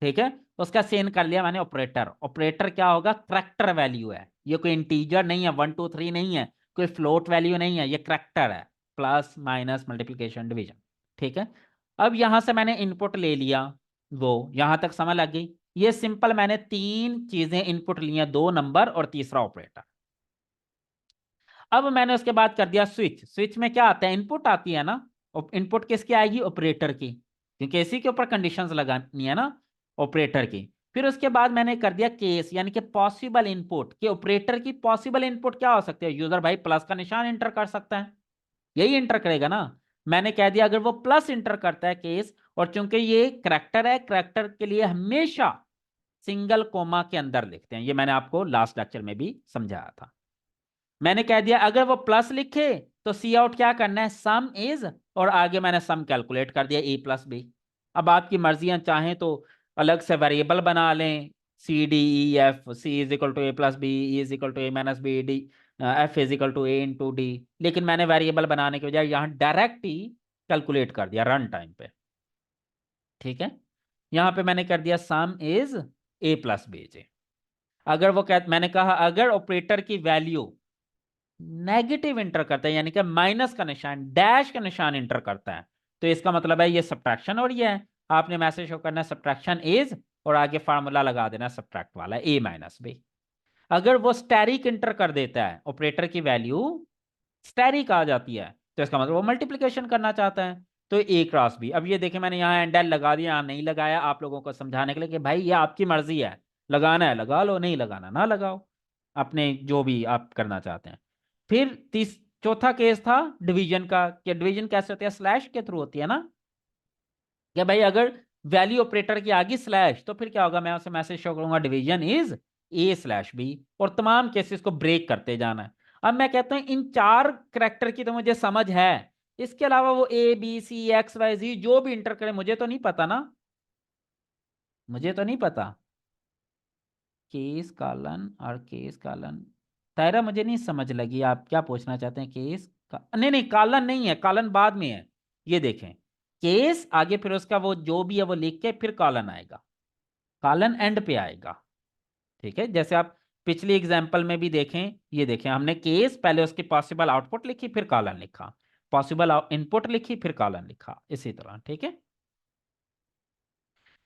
ठीक है। उसका सेन कर लिया मैंने ऑपरेटर। ऑपरेटर क्या होगा, करैक्टर वैल्यू है, ये कोई इंटीजर नहीं है, 1 2 3 नहीं है, कोई फ्लोट वैल्यू नहीं है, ये करैक्टर है। Plus minus multiplication division. ठीक है। अब यहां से मैंने इनपुट ले लिया। वो यहां तक समझ लग गई। ये सिंपल मैंने तीन चीजें इनपुट ली हैं, दो नंबर और तीसरा ऑपरेटर। अब मैंने उसके बाद कर दिया स्विच। स्विच में क्या आता है, इनपुट आती है ना। इनपुट किसकी आएगी, ऑपरेटर की, क्योंकि इसी के ऊपर कंडीशंस लगानी है ना, ऑपरेटर की। फिर उसके बाद मैंने कर दिया केस, यानी कि पॉसिबल इनपुट, कि ऑपरेटर की पॉसिबल इनपुट क्या हो सकती है। यूजर भाई प्लस का निशान इंटर कर सकता है, यही इंटर करेगा ना। मैंने कह दिया अगर वो प्लस इंटर करता है केस, और चूंकि ये करैक्टर है, करैक्टर के लिए हमेशा सिंगल कोमा के अंदर लिखते हैं, ये मैंने आपको लास्ट लेक्चर में भी समझाया था। मैंने कह दिया अगर वो प्लस लिखे तो सी आउट क्या करना है, सम इज, और आगे मैंने सम कैलकुलेट कर दिया A+B। अब आपकी मर्जियां, चाहें तो अलग से वेरिएबल बना लें, C D E F, C = A+B, E = A-B, F = A × D, लेकिन मैंने वेरिएबल बनाने के बजाय यहाँ डायरेक्ट ही कैलकुलेट कर दिया रन टाइम पे। ठीक है। यहां पे मैंने कर दिया सम इज A+B जी। अगर वो मैंने कहा अगर ऑपरेटर की वैल्यू नेगेटिव इंटर करता है, यानी कि माइनस का निशान, डैश का निशान इंटर करता है, तो इसका मतलब है ये सब्ट्रैक्शन हो रही है। आपने मैसेज शो करना है सब्ट्रैक्शन इज, और आगे फार्मूला लगा देना सब्ट्रैक्ट वाला, A-B। अगर वो स्टैरिक इंटर कर देता है, ऑपरेटर की वैल्यू स्टैरिक आ जाती है, तो इसका मतलब वो मल्टीप्लिकेशन करना चाहता है, तो A×B। अब ये देखें मैंने यहाँ एंडल लगा दिया, यहाँ नहीं लगाया, आप लोगों को समझाने के लिए कि भाई ये आपकी मर्जी है, लगाना है लगा लो, नहीं लगाना ना लगाओ, अपने जो भी आप करना चाहते हैं। फिर चौथा केस था डिवीजन का, कि डिवीजन कैसे होती है, स्लैश के थ्रू होती है ना, कि भाई अगर वैल्यू ऑपरेटर की आ गई स्लैश, तो फिर क्या होगा, मैं उसे मैसेज शो करूंगा डिवीजन इज A/B, और तमाम केसेस को ब्रेक करते जाना है। अब मैं कहता हूं इन चार करैक्टर की तो मुझे समझ है, इसके अलावा वो A B C X Y Z जो भी इंटर करे, मुझे तो नहीं पता ना, मुझे तो नहीं पता। केस कॉलन और केस कॉलन, तायरा मुझे नहीं समझ लगी, आप क्या पूछना चाहते हैं। नहीं नहीं, कॉलन नहीं है, कॉलन बाद में है। ये देखें, केस आगे, फिर उसका वो जो भी है वो लिख के फिर कॉलन आएगा, कॉलन एंड पे आएगा। ठीक है, जैसे आप पिछली एग्जांपल में भी देखें, ये देखें हमने केस पहले उसकी पॉसिबल आउटपुट लिखी, फिर कॉलन लिखा, पॉसिबल इनपुट लिखी, फिर कॉलन लिखा, इसी तरह। ठीक है।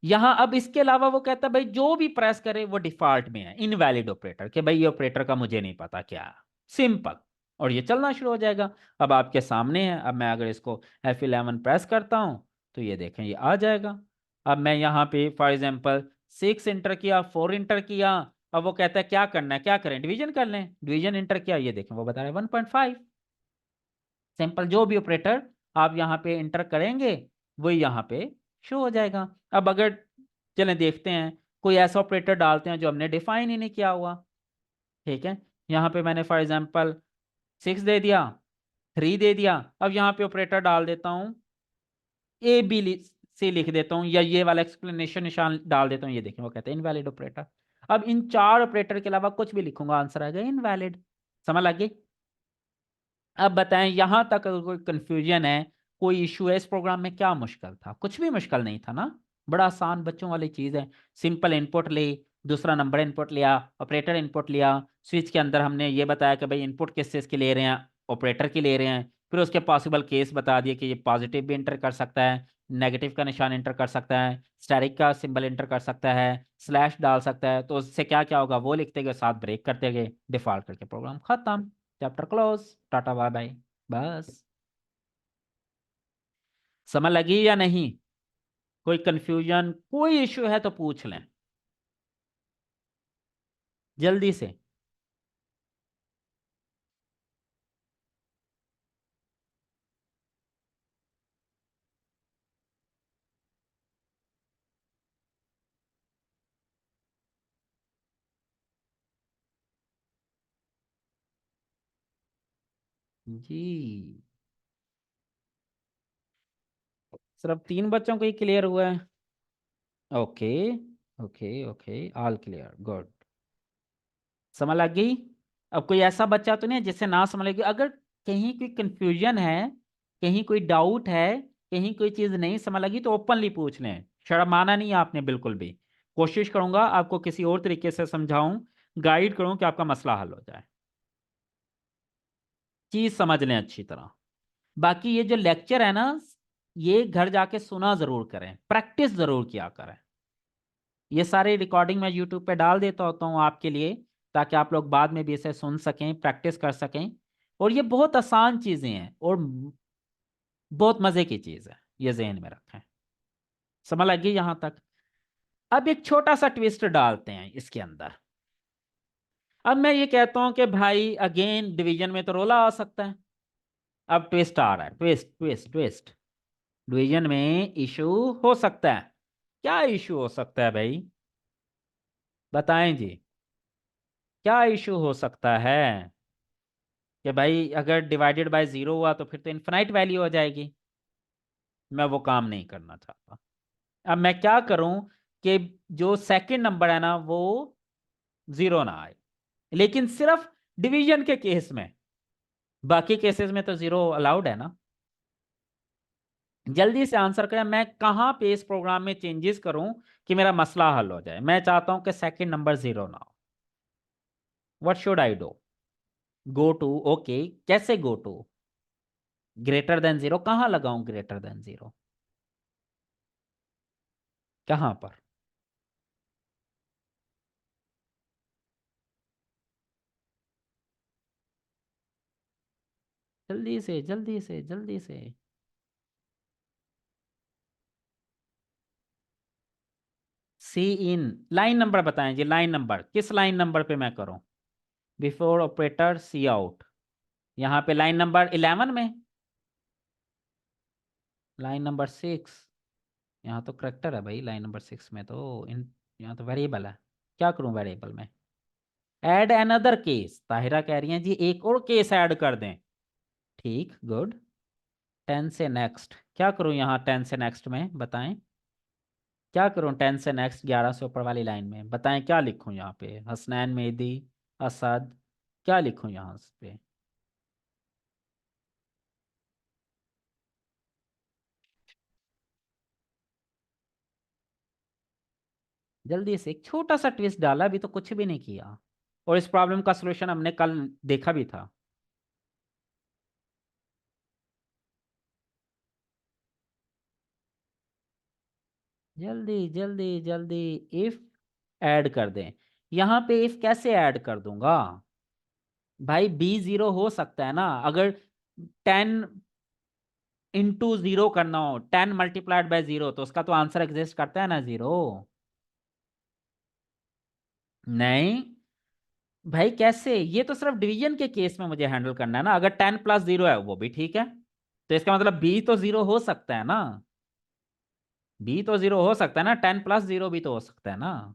यहां अब इसके अलावा वो कहता है भाई जो भी प्रेस करे वो डिफॉल्ट में है, इनवैलिड ऑपरेटर, कि भाई ये ऑपरेटर का मुझे नहीं पता क्या है। सिंपल। और ये चलना शुरू हो जाएगा। अब आपके सामने है, अब मैं अगर इसको F11 प्रेस करता हूं, तो ये देखें ये आ जाएगा। अब मैं यहाँ पे फॉर एग्जांपल 6 इंटर किया, 4 इंटर किया। अब वो कहता है क्या करना है, क्या करें, डिवीजन कर लें। डिवीजन इंटर किया, ये देखें वो बता रहा है 1.5। सिंपल, जो भी ऑपरेटर आप यहाँ पे इंटर करेंगे वही यहाँ पे शो हो जाएगा। अब अगर चलें देखते हैं, कोई ऐसा ऑपरेटर डालते हैं जो हमने डिफाइन ही नहीं किया हुआ। ठीक है। यहाँ पे मैंने फॉर एग्जांपल 6 दे दिया, 3 दे दिया। अब यहाँ पे ऑपरेटर डाल देता हूँ A B से लिख देता हूँ, या ये वाला एक्सप्लेनेशन निशान डाल देता हूँ, ये देखें वो कहते हैं इनवैलिड ऑपरेटर। अब इन चार ऑपरेटर के अलावा कुछ भी लिखूंगा, आंसर आ जाएगा इनवैलिड। समझ लग गई। अब बताएं यहां तक अगर कोई कंफ्यूजन है, कोई इशू है इस प्रोग्राम में, क्या मुश्किल था, कुछ भी मुश्किल नहीं था ना। बड़ा आसान बच्चों वाली चीज है। सिंपल इनपुट ले, दूसरा नंबर इनपुट लिया, ऑपरेटर इनपुट लिया, स्विच के अंदर हमने ये बताया कि भाई इनपुट किस चीज की ले रहे हैं, ऑपरेटर की ले रहे हैं। फिर उसके पॉसिबल केस बता दिए कि ये पॉजिटिव भी इंटर कर सकता है, नेगेटिव का निशान इंटर कर सकता है, स्टैरिक का सिंबल इंटर कर सकता है, स्लैश डाल सकता है, तो उससे क्या क्या होगा वो लिखते गए, साथ ब्रेक करते गए, डिफॉल्ट करके प्रोग्राम खत्म, chapter close, tata bye bye. बस। समझ लगी या नहीं, कोई कंफ्यूजन, कोई इश्यू है तो पूछ लें जल्दी से। जी, सिर्फ 3 बच्चों को ही क्लियर हुआ है। Okay okay okay, all clear, good. समझ लग गई। अब कोई ऐसा बच्चा तो नहीं है जिससे ना समझ लगी। अगर कहीं कोई कंफ्यूजन है, कहीं कोई डाउट है, कहीं कोई चीज नहीं समझ लगी, तो ओपनली पूछ लें। शर्माना नहीं है आपने बिल्कुल भी। कोशिश करूंगा आपको किसी और तरीके से समझाऊं, गाइड करूं कि आपका मसला हल हो जाए। चीज समझ लें अच्छी तरह। बाकी ये जो लेक्चर है ना, ये घर जाके सुना जरूर करें, प्रैक्टिस जरूर किया करें। ये सारे रिकॉर्डिंग मैं यूट्यूब पे डाल देता होता हूँ आपके लिए, ताकि आप लोग बाद में भी इसे सुन सकें, प्रैक्टिस कर सकें। और ये बहुत आसान चीजें हैं और बहुत मजे की चीज है, ये जहन में रखें। समझ लगी यहां तक। अब एक छोटा सा ट्विस्ट डालते हैं इसके अंदर। अब मैं ये कहता हूं कि भाई अगेन डिवीजन में तो रोला आ सकता है। अब ट्विस्ट आ रहा है, ट्विस्ट ट्विस्ट ट्विस्ट। डिवीजन में इशू हो सकता है। क्या इशू हो सकता है भाई? बताएं जी। क्या इशू हो सकता है? कि भाई अगर डिवाइडेड बाय जीरो हुआ तो फिर तो इन्फिनाइट वैल्यू हो जाएगी। मैं वो काम नहीं करना चाहता। अब मैं क्या करूं कि जो सेकंड नंबर है ना, वो जीरो ना आए, लेकिन सिर्फ डिवीजन के केस में। बाकी केसेस में तो जीरो अलाउड है ना। जल्दी से आंसर करें, मैं कहां पे इस प्रोग्राम में चेंजेस करूं कि मेरा मसला हल हो जाए। मैं चाहता हूं कि सेकंड नंबर जीरो ना हो। What should I do? Go to, okay. कैसे go to? Greater than zero कहां लगाऊं? ग्रेटर देन जीरो कहां पर? जल्दी से जल्दी से जल्दी से। सी इन। लाइन नंबर बताएं जी, लाइन नंबर किस लाइन नंबर पे मैं करूं? Before operator cout. यहाँ पे लाइन नंबर 11 में। Line number 6। यहाँ तो करेक्टर है भाई, लाइन नंबर 6 में तो इन, यहाँ तो वेरिएबल है। क्या करूं वेरिएबल में? Add another case. ताहिरा कह रही हैं जी एक और केस ऐड कर दें। ठीक, गुड। 10 से नेक्स्ट क्या करूं? यहाँ 10 से नेक्स्ट में बताएं। क्या करूं 10 से नेक्स्ट 11 से ऊपर वाली लाइन में? बताएं क्या लिखूं यहाँ पे? हसनैन, मेहदी, असद, क्या लिखूं यहाँ पे? जल्दी से, एक छोटा सा ट्विस्ट डाला, अभी तो कुछ भी नहीं किया। और इस प्रॉब्लम का सलूशन हमने कल देखा भी था। जल्दी जल्दी जल्दी। इफ ऐड कर दें। यहाँ पे इफ कैसे ऐड कर दूंगा? भाई बी जीरो हो सकता है ना, अगर 10 इंटू जीरो करना हो, 10 मल्टीप्लाइड बाय जीरो, तो उसका तो आंसर एग्जिस्ट करता है ना, जीरो। नहीं भाई, कैसे? ये तो सिर्फ डिवीजन के केस में मुझे हैंडल करना है ना। अगर 10 + 0 है वो भी ठीक है, तो इसका मतलब बी तो जीरो हो सकता है ना। बी तो जीरो हो सकता है ना, 10 + 0 भी तो हो सकता है ना।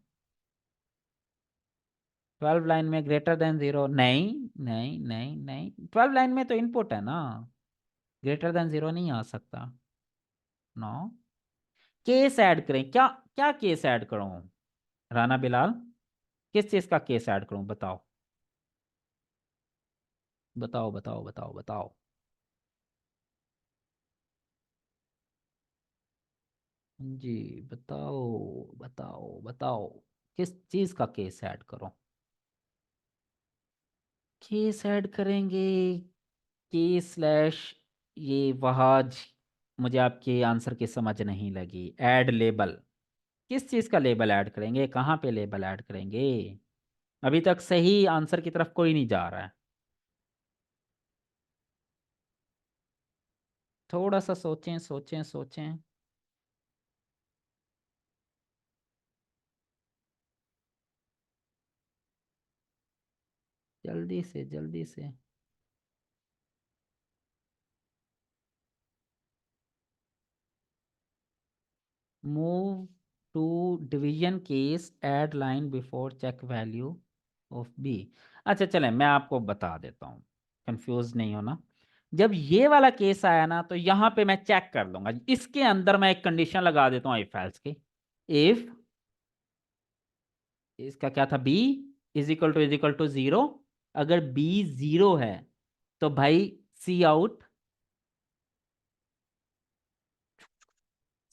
12 लाइन में ग्रेटर देन जीरो? नहीं नहीं नहीं नहीं, 12 लाइन में तो इनपुट है ना, ग्रेटर देन जीरो नहीं आ सकता। नो। केस ऐड करें क्या? क्या केस ऐड करूं? राना बिलाल, किस चीज का केस ऐड करूं बताओ? बताओ बताओ बताओ बताओ। जी, बताओ बताओ बताओ। किस चीज का केस ऐड करूं? केस ऐड करेंगे, के स्लैश, ये वहाज। मुझे आपके आंसर की समझ नहीं लगी। Add label. किस चीज का लेबल ऐड करेंगे? कहाँ पे लेबल ऐड करेंगे? अभी तक सही आंसर की तरफ कोई नहीं जा रहा है। थोड़ा सा सोचें सोचें सोचें। जल्दी से जल्दी से। Move to division case, add line before check value of B. अच्छा चलें, मैं आपको बता देता हूँ, कंफ्यूज नहीं होना। जब ये वाला केस आया ना तो यहां पे मैं चेक कर लूंगा, इसके अंदर मैं एक कंडीशन लगा देता हूँ इफ एल्स की। इफ इसका क्या था, बी इज इक्वल टू 0, अगर बी 0 है तो भाई सी आउट,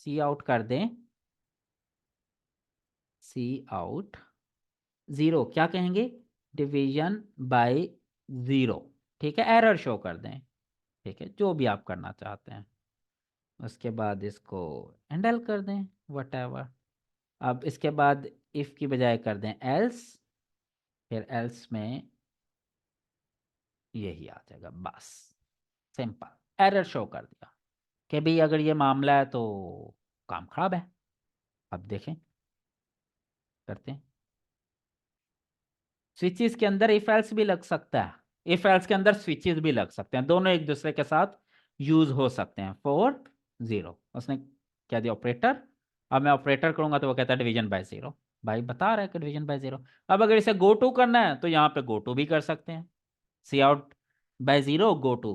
सी आउट कर दें, सी आउट 0 क्या कहेंगे, डिवीजन बाय 0। ठीक है, एरर शो कर दें। ठीक है, जो भी आप करना चाहते हैं। उसके बाद इसको हैंडल कर दें वट। अब इसके बाद इफ की बजाय कर दें एल्स, फिर एल्स में यही आ जाएगा बस, सिंपल एरर शो कर दिया कि भाई अगर ये मामला है तो काम खराब है। अब देखें, करते हैं। स्विचेस के अंदर इफ एल्स भी लग सकता है, इफ एल्स के अंदर स्विचेस भी लग सकते हैं, दोनों एक दूसरे के साथ यूज हो सकते हैं। 4 0 उसने क्या दिया, ऑपरेटर। अब मैं ऑपरेटर करूंगा तो वो कहता है डिवीजन बाय 0, भाई बता रहा है कि डिवीजन बाय 0। अब अगर इसे गो टू करना है तो यहाँ पे गो टू भी कर सकते हैं, सी आउट बाय 0 गो टू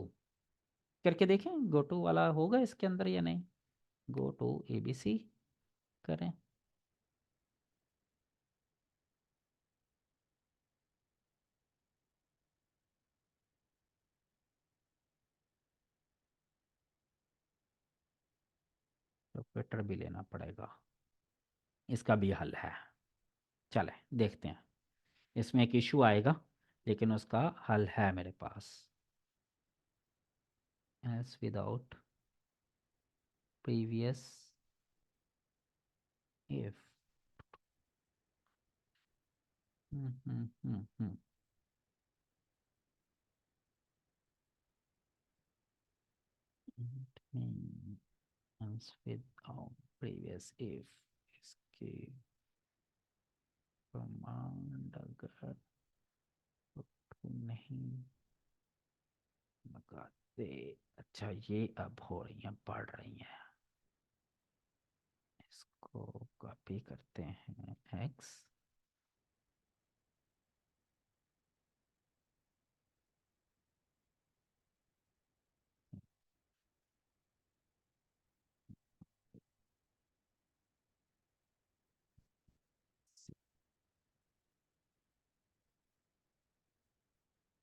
करके देखें गो टू वाला होगा इसके अंदर या नहीं। गो टू ABC करें, ऑपरेटर भी लेना पड़ेगा, इसका भी हल है। चले देखते हैं, इसमें एक इशू आएगा लेकिन उसका हल है मेरे पास। Else without previous if. Hmm. Else without previous if, इसकी कमांड अगर नहीं लगाते। अच्छा ये अब हो रही हैं, पढ़ रही हैं। इसको कॉपी करते हैं, एक्स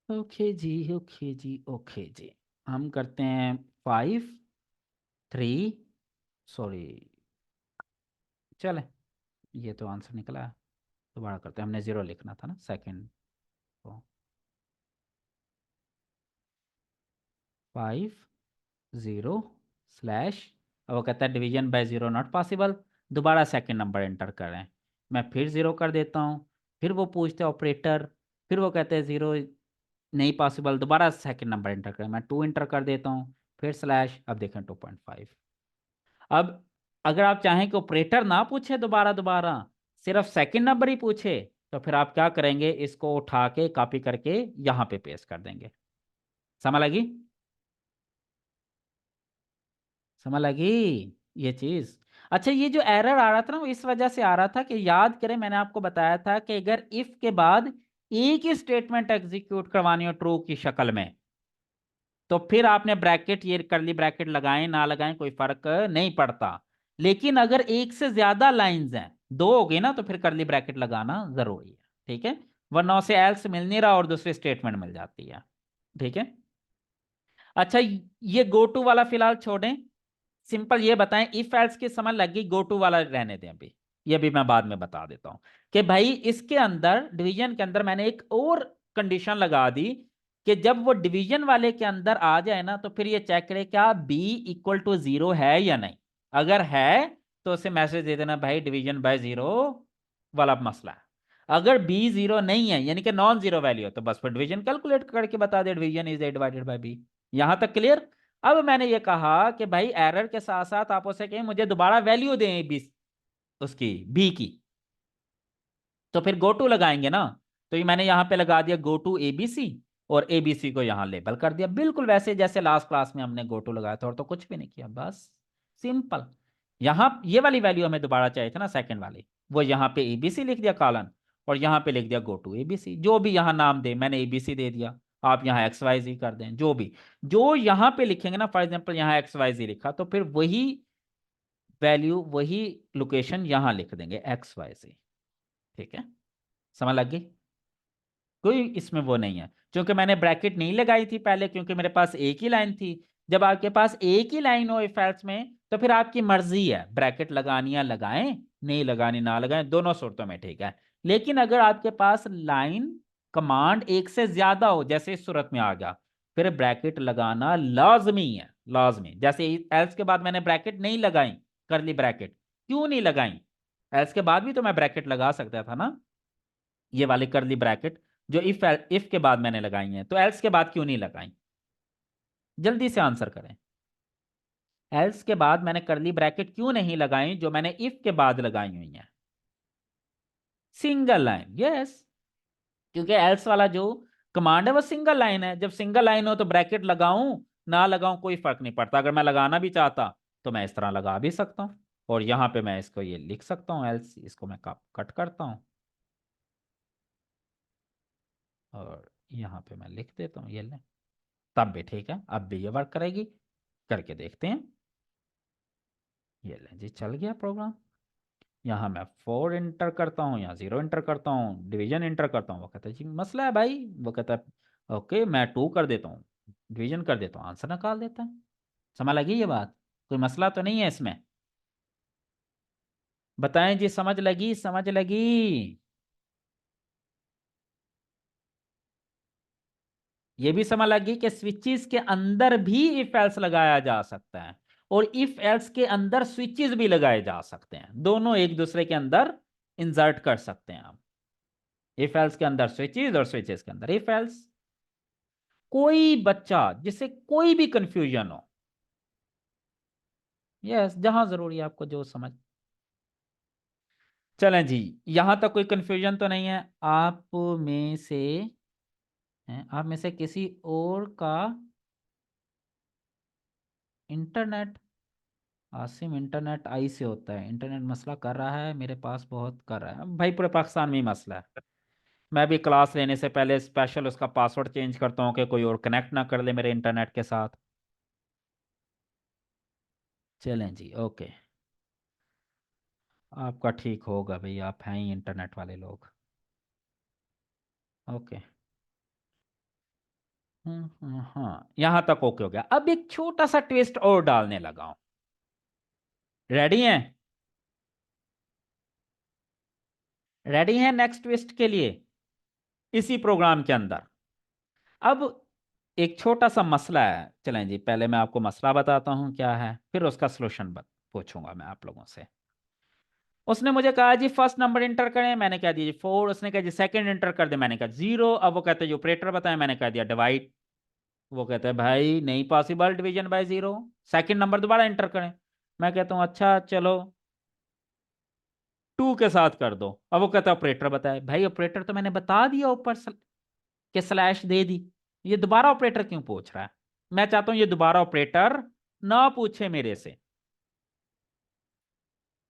ओके जी, ओके जी, ओके जी। हम करते हैं 5 3, सॉरी, चले, ये तो आंसर निकला है। दोबारा करते हैं, हमने 0 लिखना था ना सेकंड को। 5 0 अब वो कहता है डिवीजन बाय 0 नॉट पॉसिबल, दोबारा सेकंड नंबर एंटर करें। मैं फिर 0 कर देता हूँ, फिर वो पूछते हैं ऑपरेटर, फिर वो कहते हैं 0 नहीं पॉसिबल, दोबारा सेकंड नंबर एंटर करें। मैं 2 एंटर कर देता हूँ, फिर स्लैश, अब देखें 2.5। अब अगर आप चाहें कि ऑपरेटर ना पूछे दोबारा दोबारा, सिर्फ सेकंड नंबर ही पूछे, तो फिर आप क्या करेंगे, इसको उठा के कॉपी करके यहाँ पे पेस्ट कर देंगे। समझ लगी, समझ लगी ये चीज। अच्छा ये जो एरर आ रहा था ना वो इस वजह से आ रहा था कि याद करें मैंने आपको बताया था कि अगर इफ के बाद एक ही स्टेटमेंट एग्जीक्यूट करवानी हो ट्रू की शक्ल में, तो फिर आपने ब्रैकेट, ये करली ब्रैकेट लगाएं ना लगाएं कोई फर्क नहीं पड़ता। लेकिन अगर एक से ज्यादा लाइंस हैं, दो हो गई ना, तो फिर करली ब्रैकेट लगाना जरूरी है। ठीक है, वरना उसे एल्स मिल नहीं रहा और दूसरी स्टेटमेंट मिल जाती है। ठीक है। अच्छा ये गो टू वाला फिलहाल छोड़ें, सिंपल ये बताएं इफ एल्स की समझ लगी, गो टू वाला रहने दें अभी, ये भी मैं बाद में बता देता हूं कि भाई इसके अंदर डिवीजन के अंदर मैंने एक और कंडीशन लगा दी कि जब वो डिवीजन वाले के अंदर आ जाए ना तो फिर ये चेक करे क्या बी इक्वल टू 0 है या नहीं। अगर है तो उसे मैसेज दे देना भाई डिवीजन बाय 0 वाला मसला है। अगर बी 0 नहीं है यानी कि नॉन जीरो वैल्यू है तो बस फिर डिवीजन कैलकुलेट करके बता दे division is A divided by B. यहां तक क्लियर। अब मैंने ये कहा कि भाई एरर के साथ साथ आप उसे कहें मुझे दोबारा वैल्यू दें बी, उसकी बी की, तो फिर गो टू लगाएंगे ना। तो ये मैंने यहां पे लगा दिया गो टू ABC, और ABC को यहां लेबल कर दिया बिल्कुल वैसे जैसे लास्ट क्लास में हमने गो टू लगाया था, और तो कुछ भी नहीं किया, बस सिंपल। यहां ये वाली वैल्यू हमें दोबारा चाहिए था ना सेकंड वाली, वो यहां पे ABC लिख दिया कॉलन, और यहां पे लिख दिया गो टू ABC, जो भी यहां नाम दे मैंने ABC दे दिया। आप यहाँ एक्स वाई जी कर दें, जो भी जो यहाँ पे लिखेंगे ना, फॉर एग्जाम्पल यहाँ एक्स वाई जी लिखा, तो फिर वही वैल्यू, वही लोकेशन यहाँ लिख देंगे एक्स वाई जी। ठीक है, समझ लग गई? कोई इसमें वो नहीं है, क्योंकि मैंने ब्रैकेट नहीं लगाई थी पहले, क्योंकि मेरे पास एक ही लाइन थी। जब आपके पास एक ही लाइन हो इफ एल्स में, तो फिर आपकी मर्जी है, ब्रैकेट लगानी या लगाएं, नहीं लगानी ना लगाएं, दोनों सूरतों में ठीक है। लेकिन अगर आपके पास लाइन कमांड एक से ज्यादा हो, जैसे इस सूरत में आ गया, फिर ब्रैकेट लगाना लाजमी है, लाजमी। जैसे एल्स के बाद मैंने ब्रैकेट नहीं लगाई, करली ब्रैकेट क्यों नहीं लगाई? एल्स के बाद भी तो मैं ब्रैकेट लगा सकता था ना, ये वाली करली ब्रैकेट जो इफ के बाद मैंने लगाई है, तो एल्स के बाद क्यों नहीं लगाई? जल्दी से आंसर करें। एल्स के बाद मैंने करली ब्रैकेट क्यों नहीं लगाई जो मैंने इफ के बाद लगाई हुई है? Single line, yes. क्योंकि एल्स वाला जो कमांड है वो सिंगल लाइन है, जब सिंगल लाइन हो तो ब्रैकेट लगाऊं ना लगाऊं कोई फर्क नहीं पड़ता। अगर मैं लगाना भी चाहता तो मैं इस तरह लगा भी सकता हूं, और यहां पे मैं इसको ये लिख सकता हूं एल्स, इसको मैं कट करता हूं और यहां पे मैं लिख देता हूं ये ले, तब भी ठीक है, अब भी ये वर्क करेगी। करके देखते हैं। ये ले जी, चल गया प्रोग्राम। यहाँ मैं 4 इंटर करता हूँ, यहाँ 0 इंटर करता हूँ, डिवीजन इंटर करता हूँ, वो कहता है जी मसला है भाई, वो कहता है ओके मैं 2 कर देता हूँ, डिवीजन कर देता हूँ, आंसर निकाल देता है। समझ लगी ये बात? कोई मसला तो नहीं है इसमें? बताएं जी, समझ लगी, समझ लगी? ये भी समझ लगी कि स्विचेस के अंदर भी इफ एल्स लगाया जा सकता है, और इफ एल्स के अंदर स्विचेस भी लगाए जा सकते हैं, दोनों एक दूसरे के अंदर इंसर्ट कर सकते हैं आप। इफ एल्स के अंदर स्विचेस और स्विचेस के अंदर इफ एल्स। कोई बच्चा जिसे कोई भी कंफ्यूजन हो, यस, जहां जरूरी है आपको जो समझ। चलें जी, यहां तक कोई कंफ्यूजन तो नहीं है में से आप में से किसी और का इंटरनेट, आसिम इंटरनेट आई से होता है, इंटरनेट मसला कर रहा है मेरे पास, बहुत कर रहा है भाई, पूरे पाकिस्तान में ही मसला है। मैं भी क्लास लेने से पहले स्पेशल उसका पासवर्ड चेंज करता हूँ कि कोई और कनेक्ट ना कर ले मेरे इंटरनेट के साथ। चलें जी, ओके। आपका ठीक होगा भाई, आप हैं ही इंटरनेट वाले लोग। ओके। हाँ, यहां तक ओके हो गया। अब एक छोटा सा ट्विस्ट और डालने लगा हूं। रेडी हैं? रेडी हैं नेक्स्ट ट्विस्ट के लिए, इसी प्रोग्राम के अंदर? अब एक छोटा सा मसला है, चलें जी पहले मैं आपको मसला बताता हूं क्या है, फिर उसका सोल्यूशन पूछूंगा मैं आप लोगों से। उसने मुझे कहा जी फर्स्ट नंबर इंटर करें, मैंने कह दिया जी 4। उसने कहा जी सेकंड इंटर कर दे, मैंने कहा 0। अब वो कहते हैं जी ऑपरेटर बताएं, मैंने कह दिया डिवाइड। वो कहते हैं भाई नहीं possible division by 0, second number दोबारा इंटर करें। मैं कहता हूँ अच्छा चलो 2 के साथ कर दो। अब वो कहता है ऑपरेटर बताए, भाई ऑपरेटर तो मैंने बता दिया ऊपर के स्लैश दे दी, ये दोबारा ऑपरेटर क्यों पूछ रहा है? मैं चाहता हूं ये दोबारा ऑपरेटर ना पूछे मेरे से।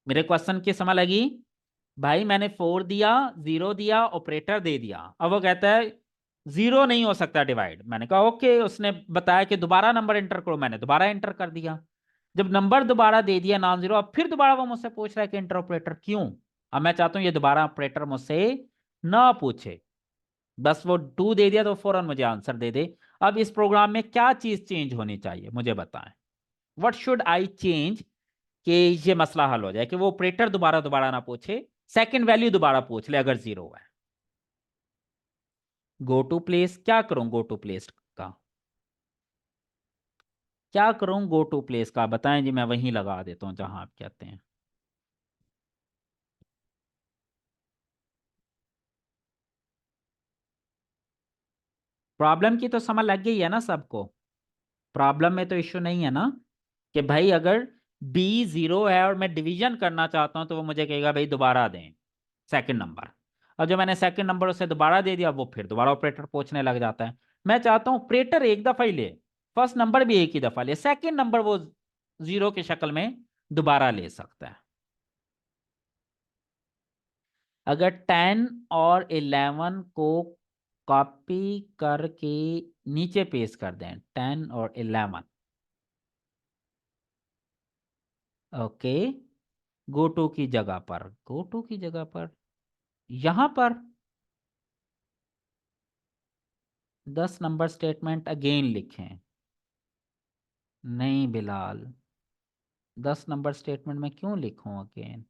मेरे क्वेश्चन की समझ लगी? भाई मैंने 4 दिया, 0 दिया, ऑपरेटर दे दिया। अब वो कहता है 0 नहीं हो सकता डिवाइड। मैंने कहा ओके, उसने बताया कि दोबारा नंबर इंटर करो, मैंने दोबारा इंटर कर दिया। जब नंबर दोबारा दे दिया नॉन जीरो, अब फिर दोबारा वो मुझसे पूछ रहा है कि इंटर ऑपरेटर क्यों? अब मैं चाहता हूं ये दोबारा ऑपरेटर मुझसे ना पूछे, बस वो 2 दे दिया तो फौरन मुझे आंसर दे दे। अब इस प्रोग्राम में क्या चीज चेंज होनी चाहिए मुझे बताएं, व्हाट शुड आई चेंज, कि ये मसला हल हो जाए कि वो ऑपरेटर दोबारा दोबारा ना पूछे, सेकंड वैल्यू दोबारा पूछ ले अगर 0 है। गो टू प्लेस, क्या करूं गो टू प्लेस का? क्या करूं गो टू प्लेस का बताएं जी, मैं वहीं लगा देता हूं जहां आप कहते हैं। प्रॉब्लम की तो समझ लग गई है ना सबको? प्रॉब्लम में तो इश्यू नहीं है ना, कि भाई अगर बी 0 है और मैं डिवीजन करना चाहता हूं तो वो मुझे कहेगा भाई दोबारा दें सेकंड नंबर। और जो मैंने सेकंड नंबर उसे दोबारा दे दिया, वो फिर दोबारा ऑपरेटर पूछने लग जाता है। मैं चाहता हूं ऑपरेटर एक दफा ही ले, फर्स्ट नंबर भी एक ही दफा ले, सेकंड नंबर वो 0 की शक्ल में दोबारा ले सकता है। अगर 10 और 11 को कॉपी करके नीचे पेस्ट कर दें 10 और 11। ओके। गो टू की जगह पर, गो टू की जगह पर यहां पर 10 नंबर स्टेटमेंट अगेन लिखें। नहीं बिलाल, 10 नंबर स्टेटमेंट में क्यों लिखूं अगेन?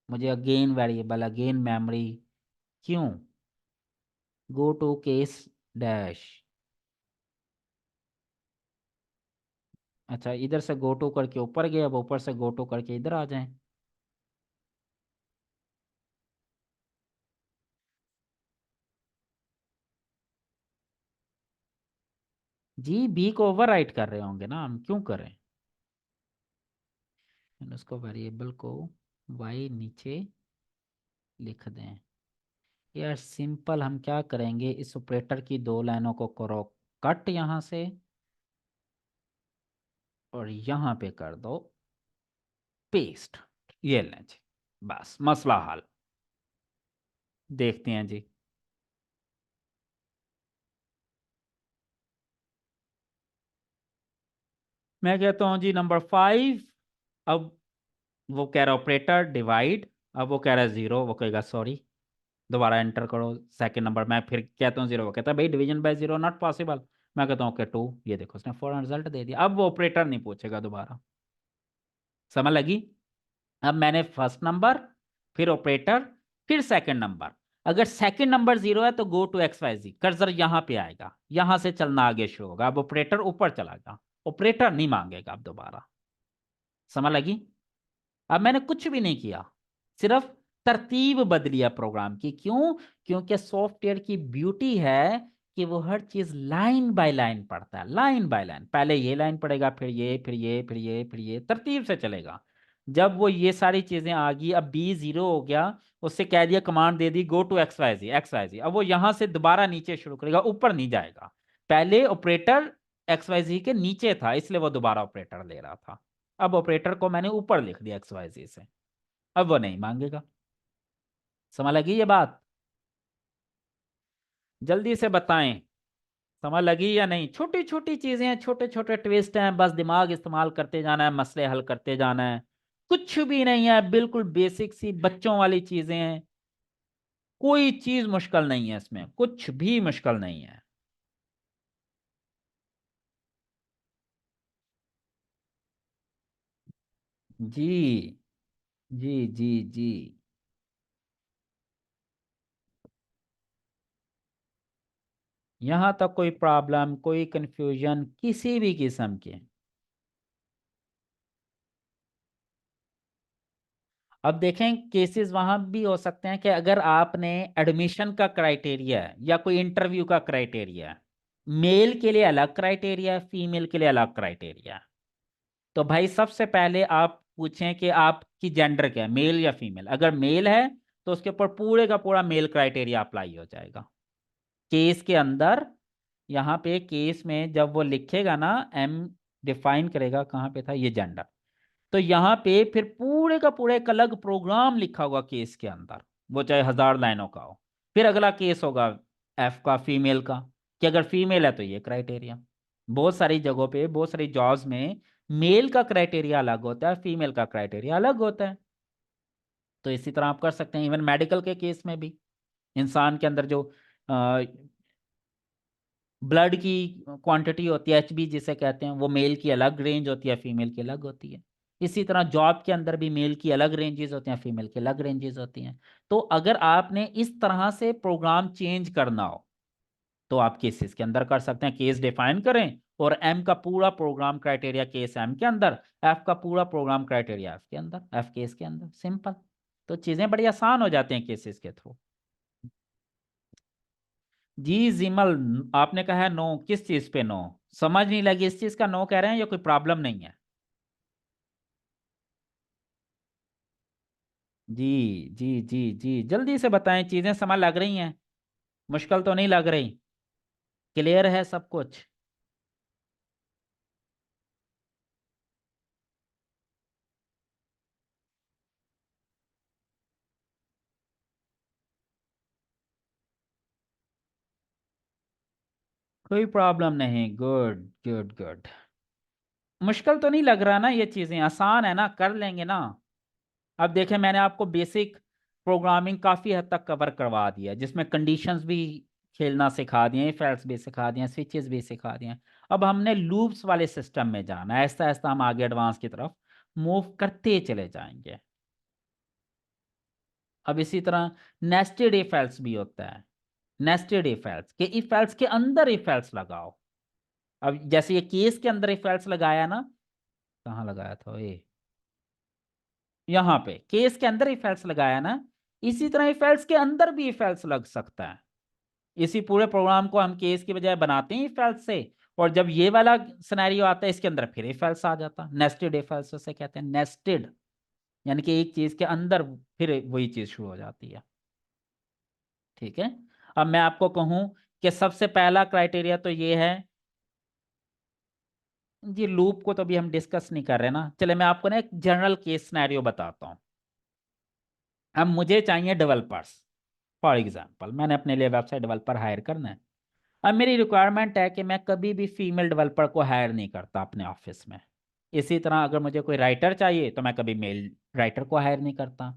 मुझे अगेन वेरिएबल, अगेन मेमोरी, क्यों? Go to case dash. अच्छा, इधर से गो टू करके ऊपर गए, अब ऊपर से गो टू करके इधर आ जाएं। जी, बी को ओवरराइट कर रहे होंगे ना हम, क्यों करें? उसको वेरिएबल को वाई नीचे लिख दें। यार सिंपल, हम क्या करेंगे, इस ऑपरेटर की 2 लाइनों को करो कट यहां से, और यहां पे कर दो पेस्ट। ये लें जी, बस मसला हल। देखते हैं जी। मैं कहता हूं जी नंबर 5। अब वो कह रहा ऑपरेटर डिवाइड, अब वो कह रहा है 0, वो कहेगा सॉरी, दोबारा एंटर करो सेकंड नंबर। मैं फिर कहता हूँ 0, वो कहता है भाई डिवीजन बाय 0 नॉट पॉसिबल। मैं कहता हूँ ओके 2। ये देखो उसने फौरन रिजल्ट दे दिया, अब वो ऑपरेटर नहीं पूछेगा दोबारा। समझ लगी? अब मैंने फर्स्ट नंबर, फिर ऑपरेटर, फिर सेकंड नंबर। अगर सेकंड नंबर 0 है तो गो टू एक्स वाई जी, कर्सर यहां पे आएगा, यहां से चलना आगे शुरू होगा। अब ऑपरेटर ऊपर चला गया, ऑपरेटर नहीं मांगेगा अब दोबारा। समझ लगी? अब मैंने कुछ भी नहीं किया, सिर्फ तरतीब बदली है प्रोग्राम की। क्यों? क्योंकि सॉफ्टवेयर की ब्यूटी है कि वो हर चीज लाइन बाय लाइन पढ़ता है, लाइन बाय लाइन। पहले ये लाइन पढ़ेगा, फिर ये, फिर ये, फिर ये, फिर ये, तरतीब से चलेगा। जब वो ये सारी चीजें आ गई, अब B 0 हो गया, उससे कह दिया, कमांड दे दी go to X Y Z, X Y Z. अब वो यहां से दोबारा नीचे शुरू करेगा, ऊपर नहीं जाएगा। पहले ऑपरेटर एक्स वाई जी के नीचे था, इसलिए वो दोबारा ऑपरेटर ले रहा था। अब ऑपरेटर को मैंने ऊपर लिख दिया एक्स वाई जी से, अब वो नहीं मांगेगा। समझ लगी ये बात? जल्दी से बताएं, समझ लगी या नहीं? छोटी छोटी चीजें हैं, छोटे छोटे ट्विस्ट हैं, बस दिमाग इस्तेमाल करते जाना है, मसले हल करते जाना है। कुछ भी नहीं है, बिल्कुल बेसिक सी बच्चों वाली चीजें हैं। कोई चीज मुश्किल नहीं है इसमें, कुछ भी मुश्किल नहीं है। जी जी जी जी। यहां तक कोई प्रॉब्लम, कोई कंफ्यूजन किसी भी किस्म के? अब देखें, केसेस वहां भी हो सकते हैं कि अगर आपने एडमिशन का क्राइटेरिया है या कोई इंटरव्यू का क्राइटेरिया है, मेल के लिए अलग क्राइटेरिया है, फीमेल के लिए अलग क्राइटेरिया है, तो भाई सबसे पहले आप पूछें कि आपकी जेंडर क्या है, मेल या फीमेल। अगर मेल है तो उसके ऊपर पूरे का पूरा मेल क्राइटेरिया अप्लाई हो जाएगा। केस के अंदर, यहाँ पे केस में जब वो लिखेगा ना, एम डिफाइन करेगा, कहाँ पे था ये, जेंडर, तो यहाँ पे फिर पूरे का पूरा एक अलग प्रोग्राम लिखा होगा केस के अंदर, वो चाहे 1000 लाइनों का हो। फिर अगला केस होगा एफ का, फीमेल का, कि अगर फीमेल है तो ये क्राइटेरिया। बहुत सारी जगहों पे, बहुत सारी जॉब्स में मेल का क्राइटेरिया अलग होता है, फीमेल का क्राइटेरिया अलग होता है। तो इसी तरह आप कर सकते हैं इवन मेडिकल के केस में भी। इंसान के अंदर जो ब्लड की क्वांटिटी होती है, एचबी जिसे कहते हैं, वो मेल की अलग रेंज होती है, फीमेल की अलग होती है। इसी तरह जॉब के अंदर भी मेल की अलग रेंजेस होती हैं, फीमेल की अलग रेंजेस होती हैं। तो अगर आपने इस तरह से प्रोग्राम चेंज करना हो तो आप केसेस के अंदर कर सकते हैं, केस डिफाइन करें, और एम का पूरा प्रोग्राम क्राइटेरिया केस एम के अंदर, एफ का पूरा प्रोग्राम क्राइटेरिया एफ के अंदर, एफ केस के अंदर, सिंपल। तो चीजें बड़ी आसान हो जाती हैं केसेस के थ्रू। जी जिमल, आपने कहा है नो, किस चीज पे नो? समझ नहीं लगी, इस चीज का नो कह रहे हैं या कोई प्रॉब्लम नहीं है? जी जी जी जी, जल्दी से बताएं, चीजें समझ लग रही हैं? मुश्किल तो नहीं लग रही? क्लियर है सब कुछ? कोई प्रॉब्लम नहीं, गुड गुड गुड। मुश्किल तो नहीं लग रहा ना, ये चीजें आसान है ना, कर लेंगे ना। अब देखें, मैंने आपको बेसिक प्रोग्रामिंग काफी हद तक कवर करवा दिया, जिसमें कंडीशंस भी खेलना सिखा दिए, इफ एल्स भी सिखा दिए, स्विचेस भी सिखा दिए। अब हमने लूप्स वाले सिस्टम में जाना है, ऐसा ऐसा हम आगे एडवांस की तरफ मूव करते चले जाएंगे। अब इसी तरह नेस्टेड इफ एल्स भी होता है। नेस्टेड इफ एल्स के इफ एल्स के अंदर इफ एल्स लगाओ। अब जैसे ये केस के अंदर इफ एल्स लगाया ना, कहाँ लगाया था ये, यहाँ पे केस के अंदर इफ एल्स लगाया ना, इसी तरह इफ एल्स के अंदर भी इफ एल्स लग सकता है। इसी पूरे प्रोग्राम को हम केस की बजाय बनाते हैं इफ एल्स से, और जब ये वाला सिनेरियो आता है इसके अंदर फिर इफ एल्स आ जाता। नेस्टेड इफ एल्स उसे कहते हैं, नेस्टेड, यानी कि एक चीज के अंदर फिर वही चीज शुरू हो जाती है। ठीक है। अब मैं आपको कहूं कि सबसे पहला क्राइटेरिया तो ये है जी, लूप को तो अभी हम डिस्कस नहीं कर रहे ना, चले मैं आपको ना एक जनरल केस सिनेरियो बताता हूं। अब मुझे चाहिए डेवलपर्स, फॉर एग्जांपल मैंने अपने लिए वेबसाइट डेवलपर हायर करना है। अब मेरी रिक्वायरमेंट है कि मैं कभी भी फीमेल डेवलपर को हायर नहीं करता अपने ऑफिस में। इसी तरह अगर मुझे कोई राइटर चाहिए तो मैं कभी मेल राइटर को हायर नहीं करता।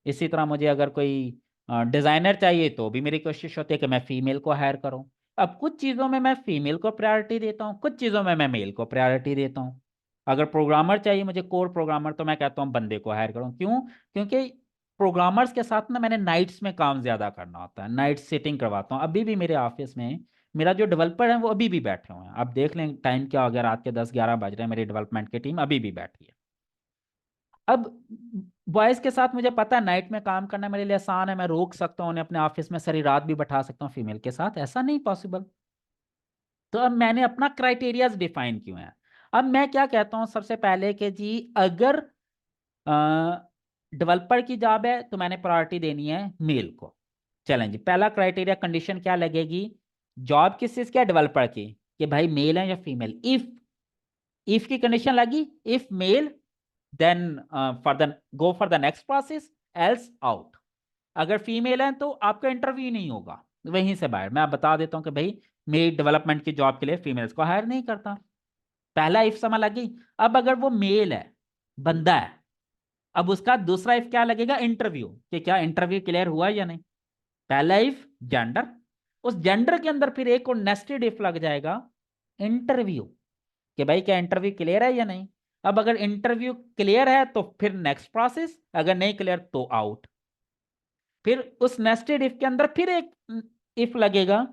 इसी तरह मुझे अगर कोई डिज़ाइनर चाहिए तो भी मेरी कोशिश होती है कि मैं फीमेल को हायर करूं। अब कुछ चीज़ों में मैं फीमेल को प्रायोरिटी देता हूँ, कुछ चीज़ों में मैं मेल को प्रायोरिटी देता हूँ। अगर प्रोग्रामर चाहिए मुझे, कोर प्रोग्रामर, तो मैं कहता हूँ बंदे को हायर करूँ। क्यों? क्योंकि प्रोग्रामर्स के साथ ना मैंने नाइट्स में काम ज़्यादा करना होता है, नाइट सिटिंग करवाता हूँ। अभी भी मेरे ऑफिस में मेरा जो डेवलपर है वो अभी भी बैठे हुए हैं। आप देख लें टाइम क्या हो गया, रात के 10-11 बज रहे हैं, मेरी डेवलपमेंट की टीम अभी भी बैठी है। अब बॉयज के साथ मुझे पता है नाइट में काम करना मेरे लिए आसान है, मैं रोक सकता हूँ उन्हें अपने ऑफिस में, सारी रात भी बैठा सकता हूँ। फीमेल के साथ ऐसा नहीं पॉसिबल। तो अब मैंने अपना क्राइटेरियाज डिफाइन किए हैं। अब मैं क्या कहता हूँ सबसे पहले कि जी, अगर डेवलपर की जॉब है तो मैंने प्रायोरिटी देनी है मेल को। चलें जी, पहला क्राइटेरिया कंडीशन क्या लगेगी, जॉब किस चीज की है, डेवलपर की, कि भाई मेल है या फीमेल। इफ की कंडीशन लगी, if male then for the go for the next process, else out. अगर फीमेल है तो आपका इंटरव्यू नहीं होगा, वहीं से बाहर। मैं आप बता देता हूँ कि भाई मेल डेवलपमेंट की जॉब के लिए फीमेल्स को हायर नहीं करता। पहला इफ समझ लगी। अब अगर वो मेल है, बंदा है, अब उसका दूसरा इफ क्या लगेगा, इंटरव्यू, कि क्या इंटरव्यू क्लियर हुआ या नहीं। पहला इफ जेंडर, उस जेंडर के अंदर फिर एक और नेस्टेड इफ लग जाएगा, इंटरव्यू, कि भाई क्या इंटरव्यू क्लियर है या नहीं। अब अगर इंटरव्यू क्लियर है तो फिर नेक्स्ट प्रोसेस, अगर नहीं क्लियर तो आउट। फिर उस नेस्टेड इफ के अंदर फिर एक इफ लगेगा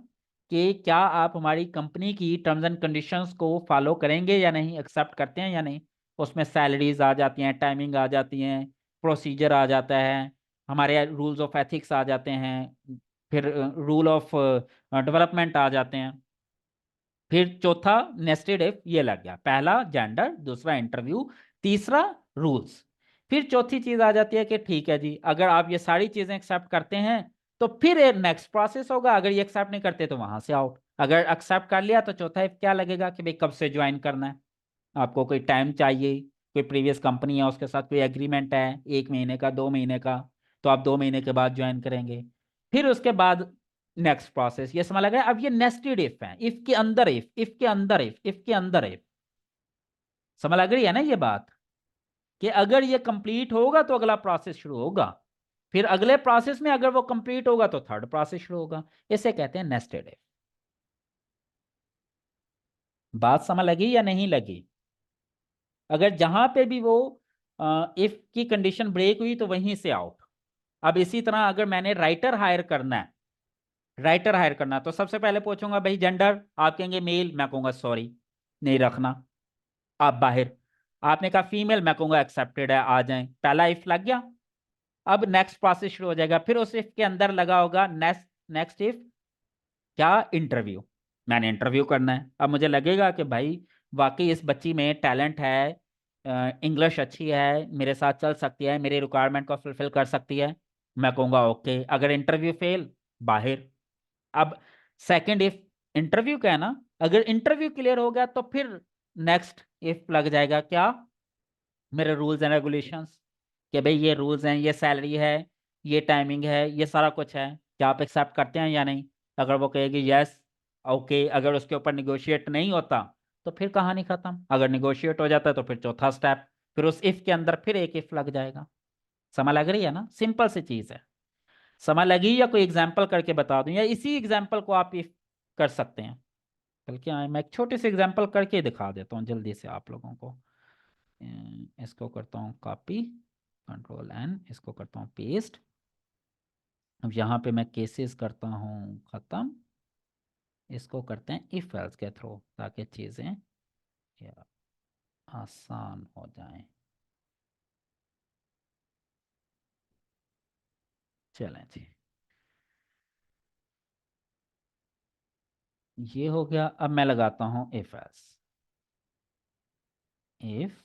कि क्या आप हमारी कंपनी की टर्म्स एंड कंडीशंस को फॉलो करेंगे या नहीं, एक्सेप्ट करते हैं या नहीं। उसमें सैलरीज आ जाती हैं, टाइमिंग आ जाती हैं, प्रोसीजर आ जाता है, हमारे रूल्स ऑफ एथिक्स आ जाते हैं, फिर रूल ऑफ डेवलपमेंट आ जाते हैं। फिर चौथा नेस्टेड इफ ये लग गया, पहला जेंडर, दूसरा इंटरव्यू, तीसरा रूल्स। फिर चौथी चीज आ जाती है कि ठीक है जी, अगर आप ये सारी चीजें एक्सेप्ट करते हैं तो फिर नेक्स्ट प्रोसेस होगा, अगर ये एक्सेप्ट नहीं करते तो वहां से आउट। अगर एक्सेप्ट कर लिया तो चौथा इफ क्या लगेगा कि भाई कब से ज्वाइन करना है, आपको कोई टाइम चाहिए, कोई प्रीवियस कंपनी है उसके साथ कोई एग्रीमेंट है 1 महीने का, 2 महीने का, तो आप 2 महीने के बाद ज्वाइन करेंगे। फिर उसके बाद नेक्स्ट प्रोसेस, ये समझ लगा। अब ये नेस्टेड इफ है, इफ के अंदर इफ, इफ के अंदर इफ, इफ के अंदर इफ। समझ लग रही है ना ये बात, कि अगर ये कंप्लीट होगा तो अगला प्रोसेस शुरू होगा, फिर अगले प्रोसेस में अगर वो कंप्लीट होगा तो थर्ड प्रोसेस शुरू होगा। इसे कहते हैं नेस्टेड इफ। बात समझ लगी या नहीं लगी? अगर जहां पे भी वो इफ की कंडीशन ब्रेक हुई तो वहीं से आउट। अब इसी तरह अगर मैंने राइटर हायर करना है, राइटर हायर करना है, तो सबसे पहले पूछूंगा भाई जेंडर, आप कहेंगे मेल, मैं कहूंगा सॉरी नहीं रखना, आप बाहर। आपने कहा फीमेल, मैं कहूंगा एक्सेप्टेड है, आ जाएं। पहला इफ लग गया। अब नेक्स्ट प्रोसेस शुरू हो जाएगा, फिर उस इफ के अंदर लगा होगा नेक्स्ट, नेक्स्ट इफ क्या, इंटरव्यू। मैंने इंटरव्यू करना है। अब मुझे लगेगा कि भाई वाकई इस बच्ची में टैलेंट है, इंग्लिश अच्छी है, मेरे साथ चल सकती है, मेरे रिक्वायरमेंट को फुलफिल कर सकती है, मैं कहूँगा ओके। अगर इंटरव्यू फेल, बाहर। अब सेकंड इफ इंटरव्यू का है ना, अगर इंटरव्यू क्लियर हो गया तो फिर नेक्स्ट इफ लग जाएगा क्या, मेरे रूल्स एंड रेगुलेशंस, कि भाई ये रूल्स हैं, ये सैलरी है, ये टाइमिंग है, ये सारा कुछ है, क्या आप एक्सेप्ट करते हैं या नहीं। अगर वो कहेगी यस, ओके, अगर उसके ऊपर निगोशिएट नहीं होता तो फिर कहानी खत्म, अगर निगोशिएट हो जाता है तो फिर चौथा स्टेप, फिर उस इफ के अंदर फिर एक इफ लग जाएगा। समझ लग रही है ना, सिंपल सी चीज है। समझ लगी, या कोई एग्जाम्पल करके बता दूं, या इसी एग्जाम्पल को आप इफ कर सकते हैं। बल्कि मैं एक छोटे से एग्जाम्पल करके दिखा देता हूँ जल्दी से आप लोगों को। इसको करता हूँ कॉपी, कंट्रोल एन, इसको करता हूँ पेस्ट। अब यहाँ पे मैं केसेस करता हूँ खत्म, इसको करते हैं इफ एल्स के थ्रू, ताकि चीज़ें या आसान हो जाएं। चलें जी, ये हो गया। अब मैं लगाता हूँ इफ एल्स। इफ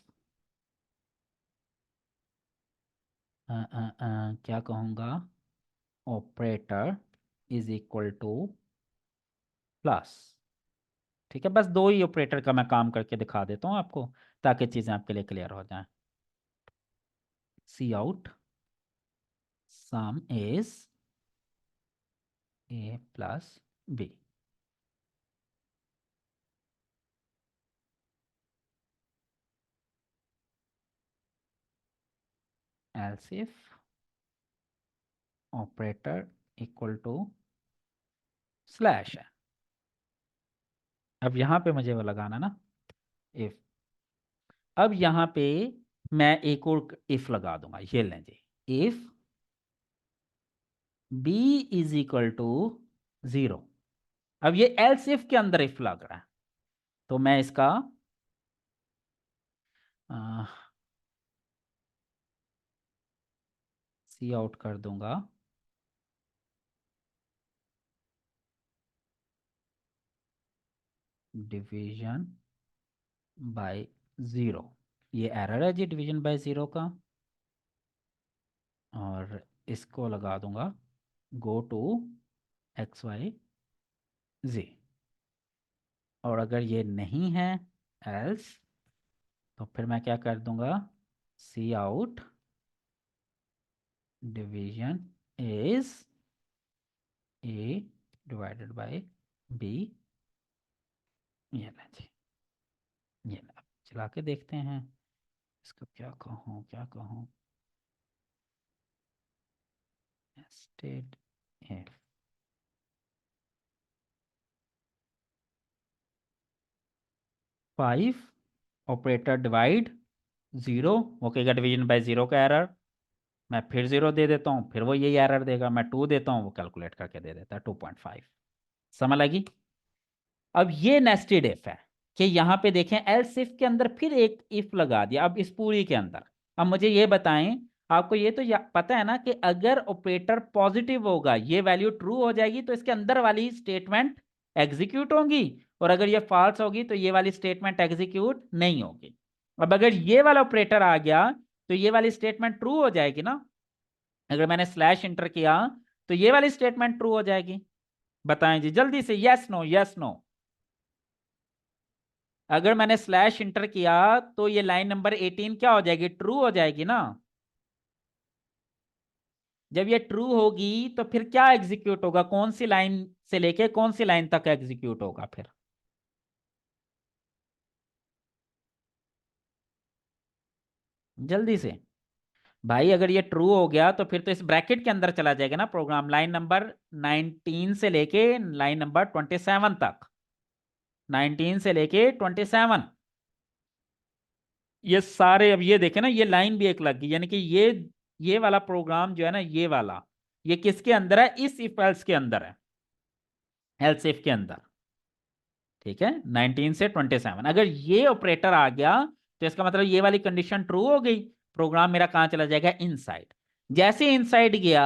क्या कहूँगा, operator is equal two plus. ठीक है, बस दो ही ऑपरेटर का मैं काम करके दिखा देता हूँ आपको, ताकि चीज़ें आपके लिए क्लियर हो जाएं। C out sum is A plus B. Else if operator equal to slash है। अब यहाँ पे मुझे वो लगाना ना, इफ। अब यहाँ पे मैं एक और इफ लगा दूंगा, ये लें जी। If B is equal to 0। अब ये एल्स इफ के अंदर इफ लग रहा है, तो मैं इसका सी आउट कर दूंगा। डिवीजन बाय 0, ये एरर है जी डिवीजन बाय 0 का। और इसको लगा दूंगा गो टू एक्स वाई जी। और अगर ये नहीं है एल्स, तो फिर मैं क्या कर दूंगा, सी out division is A divided by B. ये ना जी, ये ना, चला के देखते हैं इसको, क्या कहूँ क्या कहूँ। स्टेट इफ 5 ऑपरेटर डिवाइड 0, वो कहेगा डिवीजन बाय 0 का एरर। मैं फिर 0 दे देता हूँ, फिर वो यही एरर देगा। मैं 2 देता हूँ, वो कैलकुलेट करके दे देता है 2.5। समझ लगी। अब ये नेस्टेड इफ है कि यहाँ पे देखें एल्स इफ के अंदर फिर एक इफ लगा दिया, अब इस पूरी के अंदर। अब मुझे ये बताएं, आपको ये तो पता है ना कि अगर ऑपरेटर पॉजिटिव होगा, ये वैल्यू ट्रू हो जाएगी, तो इसके अंदर वाली स्टेटमेंट एग्जीक्यूट होगी, और अगर ये फॉल्स होगी तो ये वाली स्टेटमेंट एग्जीक्यूट नहीं होगी। अब अगर ये वाला ऑपरेटर आ गया तो ये वाली स्टेटमेंट ट्रू हो जाएगी ना। अगर मैंने स्लैश इंटर किया तो ये वाली स्टेटमेंट ट्रू हो जाएगी। बताएं जी जल्दी से, यस नो यस नो। अगर मैंने स्लैश इंटर किया तो ये लाइन नंबर 18 क्या हो जाएगी, ट्रू हो जाएगी ना। जब ये ट्रू होगी तो फिर क्या एग्जीक्यूट होगा, कौन सी लाइन से लेके कौन सी लाइन तक एग्जीक्यूट होगा फिर। जल्दी से भाई, अगर ये ट्रू हो गया तो फिर तो इस ब्रैकेट के अंदर चला जाएगा ना प्रोग्राम, लाइन नंबर 19 से लेके लाइन नंबर 27 तक। 19 से लेके 27, ये सारे। अब ये देखे ना, ये लाइन भी एक लग गई, यानी कि ये वाला प्रोग्राम जो है ना, ये वाला, ये किसके अंदर है, इस इफ एल्स के अंदर है, एल्स इफ के अंदर। ठीक है, 19 से 27 अगर ये ऑपरेटर आ गया तो इसका मतलब ये वाली कंडीशन ट्रू हो गई, प्रोग्राम मेरा कहां चला जाएगा, इनसाइड। जैसे इनसाइड गया,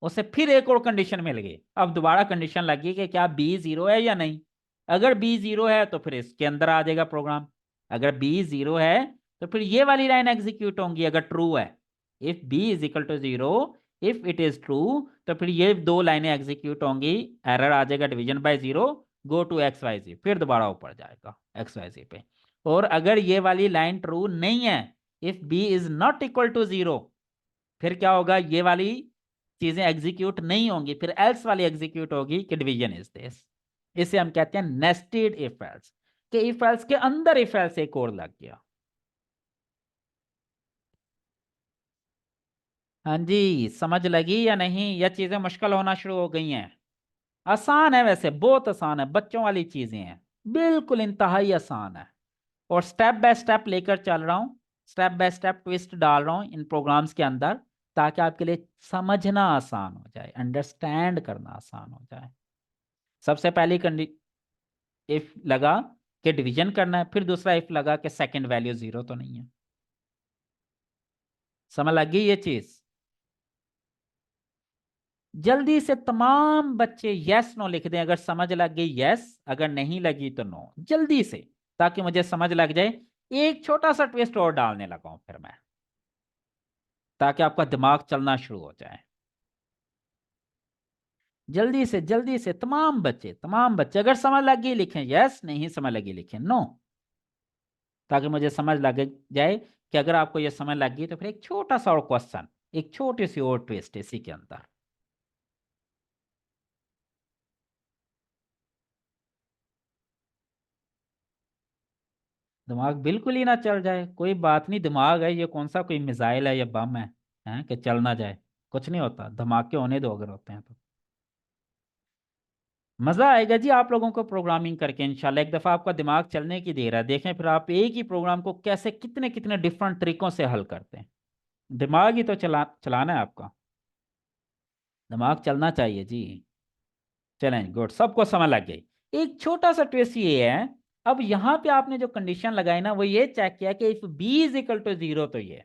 उसे फिर एक और कंडीशन मिल गई। अब दोबारा कंडीशन लगी कि क्या बी 0 है या नहीं। अगर बी 0 है तो फिर इसके अंदर आ जाएगा प्रोग्राम। अगर बी 0 है तो फिर ये वाली लाइन एग्जीक्यूट होंगी अगर ट्रू है। If B is equal to 0, if it is true, तो फिर ये दो लाइनें एग्जीक्यूट होंगी। एरर आ जाएगा division by 0, go to X Y Z, फिर दोबारा ऊपर जाएगा एक्स वाई जी पे। और अगर ये वाली लाइन ट्रू नहीं है, if B is not equal to 0, फिर क्या होगा, ये वाली चीजें एग्जीक्यूट नहीं होंगी, फिर एल्स वाली एग्जीक्यूट होगी कि डिवीजन इज दिस। इसे हम कहते हैं नेस्टेड इफ एल्स, कि इफ एल्स के अंदर इफ एल्स एक और लग गया। हाँ जी, समझ लगी या नहीं? या चीजें मुश्किल होना शुरू हो गई हैं? आसान है, वैसे बहुत आसान है, बच्चों वाली चीजें हैं, बिल्कुल इंतहाई आसान है। और स्टेप बाय स्टेप लेकर चल रहा हूँ, स्टेप बाय स्टेप ट्विस्ट डाल रहा हूँ इन प्रोग्राम्स के अंदर, ताकि आपके लिए समझना आसान हो जाए, अंडरस्टैंड करना आसान हो जाए। सबसे पहली कंडी इफ लगा कि डिवीजन करना है, फिर दूसरा इफ लगा कि सेकंड वैल्यू जीरो तो नहीं है। समझ लग गई ये चीज? जल्दी से तमाम बच्चे यस नो लिख दें, अगर समझ लग गई यस, अगर नहीं लगी तो नो, जल्दी से, ताकि मुझे समझ लग जाए। एक छोटा सा ट्विस्ट और डालने लगा हूं फिर मैं, ताकि आपका दिमाग चलना शुरू हो जाए। जल्दी से तमाम बच्चे अगर समझ लग गई लिखें यस, नहीं समझ लगी लिखें नो, ताकि मुझे समझ लग जाए कि अगर आपको यह समझ लग गई तो फिर एक छोटा सा और क्वेश्चन, एक छोटी सी और ट्विस्ट इसी के अंदर। दिमाग बिल्कुल ही ना चल जाए, कोई बात नहीं, दिमाग है, ये कौन सा कोई मिसाइल है या बम है कि चल ना जाए? कुछ नहीं होता, धमाके होने दो अगर होते हैं तो। मजा आएगा जी आप लोगों को प्रोग्रामिंग करके, इंशाल्लाह। एक दफा आपका दिमाग चलने की देर है, देखें फिर आप एक ही प्रोग्राम को कैसे कितने कितने डिफरेंट तरीकों से हल करते हैं। दिमाग ही तो चलाना है आपका, दिमाग चलना चाहिए जी। चलें, गुड, सबको समझ लग गई। एक छोटा सा ट्विस्ट ये है, अब यहां पे आपने जो कंडीशन लगाई ना, वो ये चेक किया कि if B is equal to zero तो ये।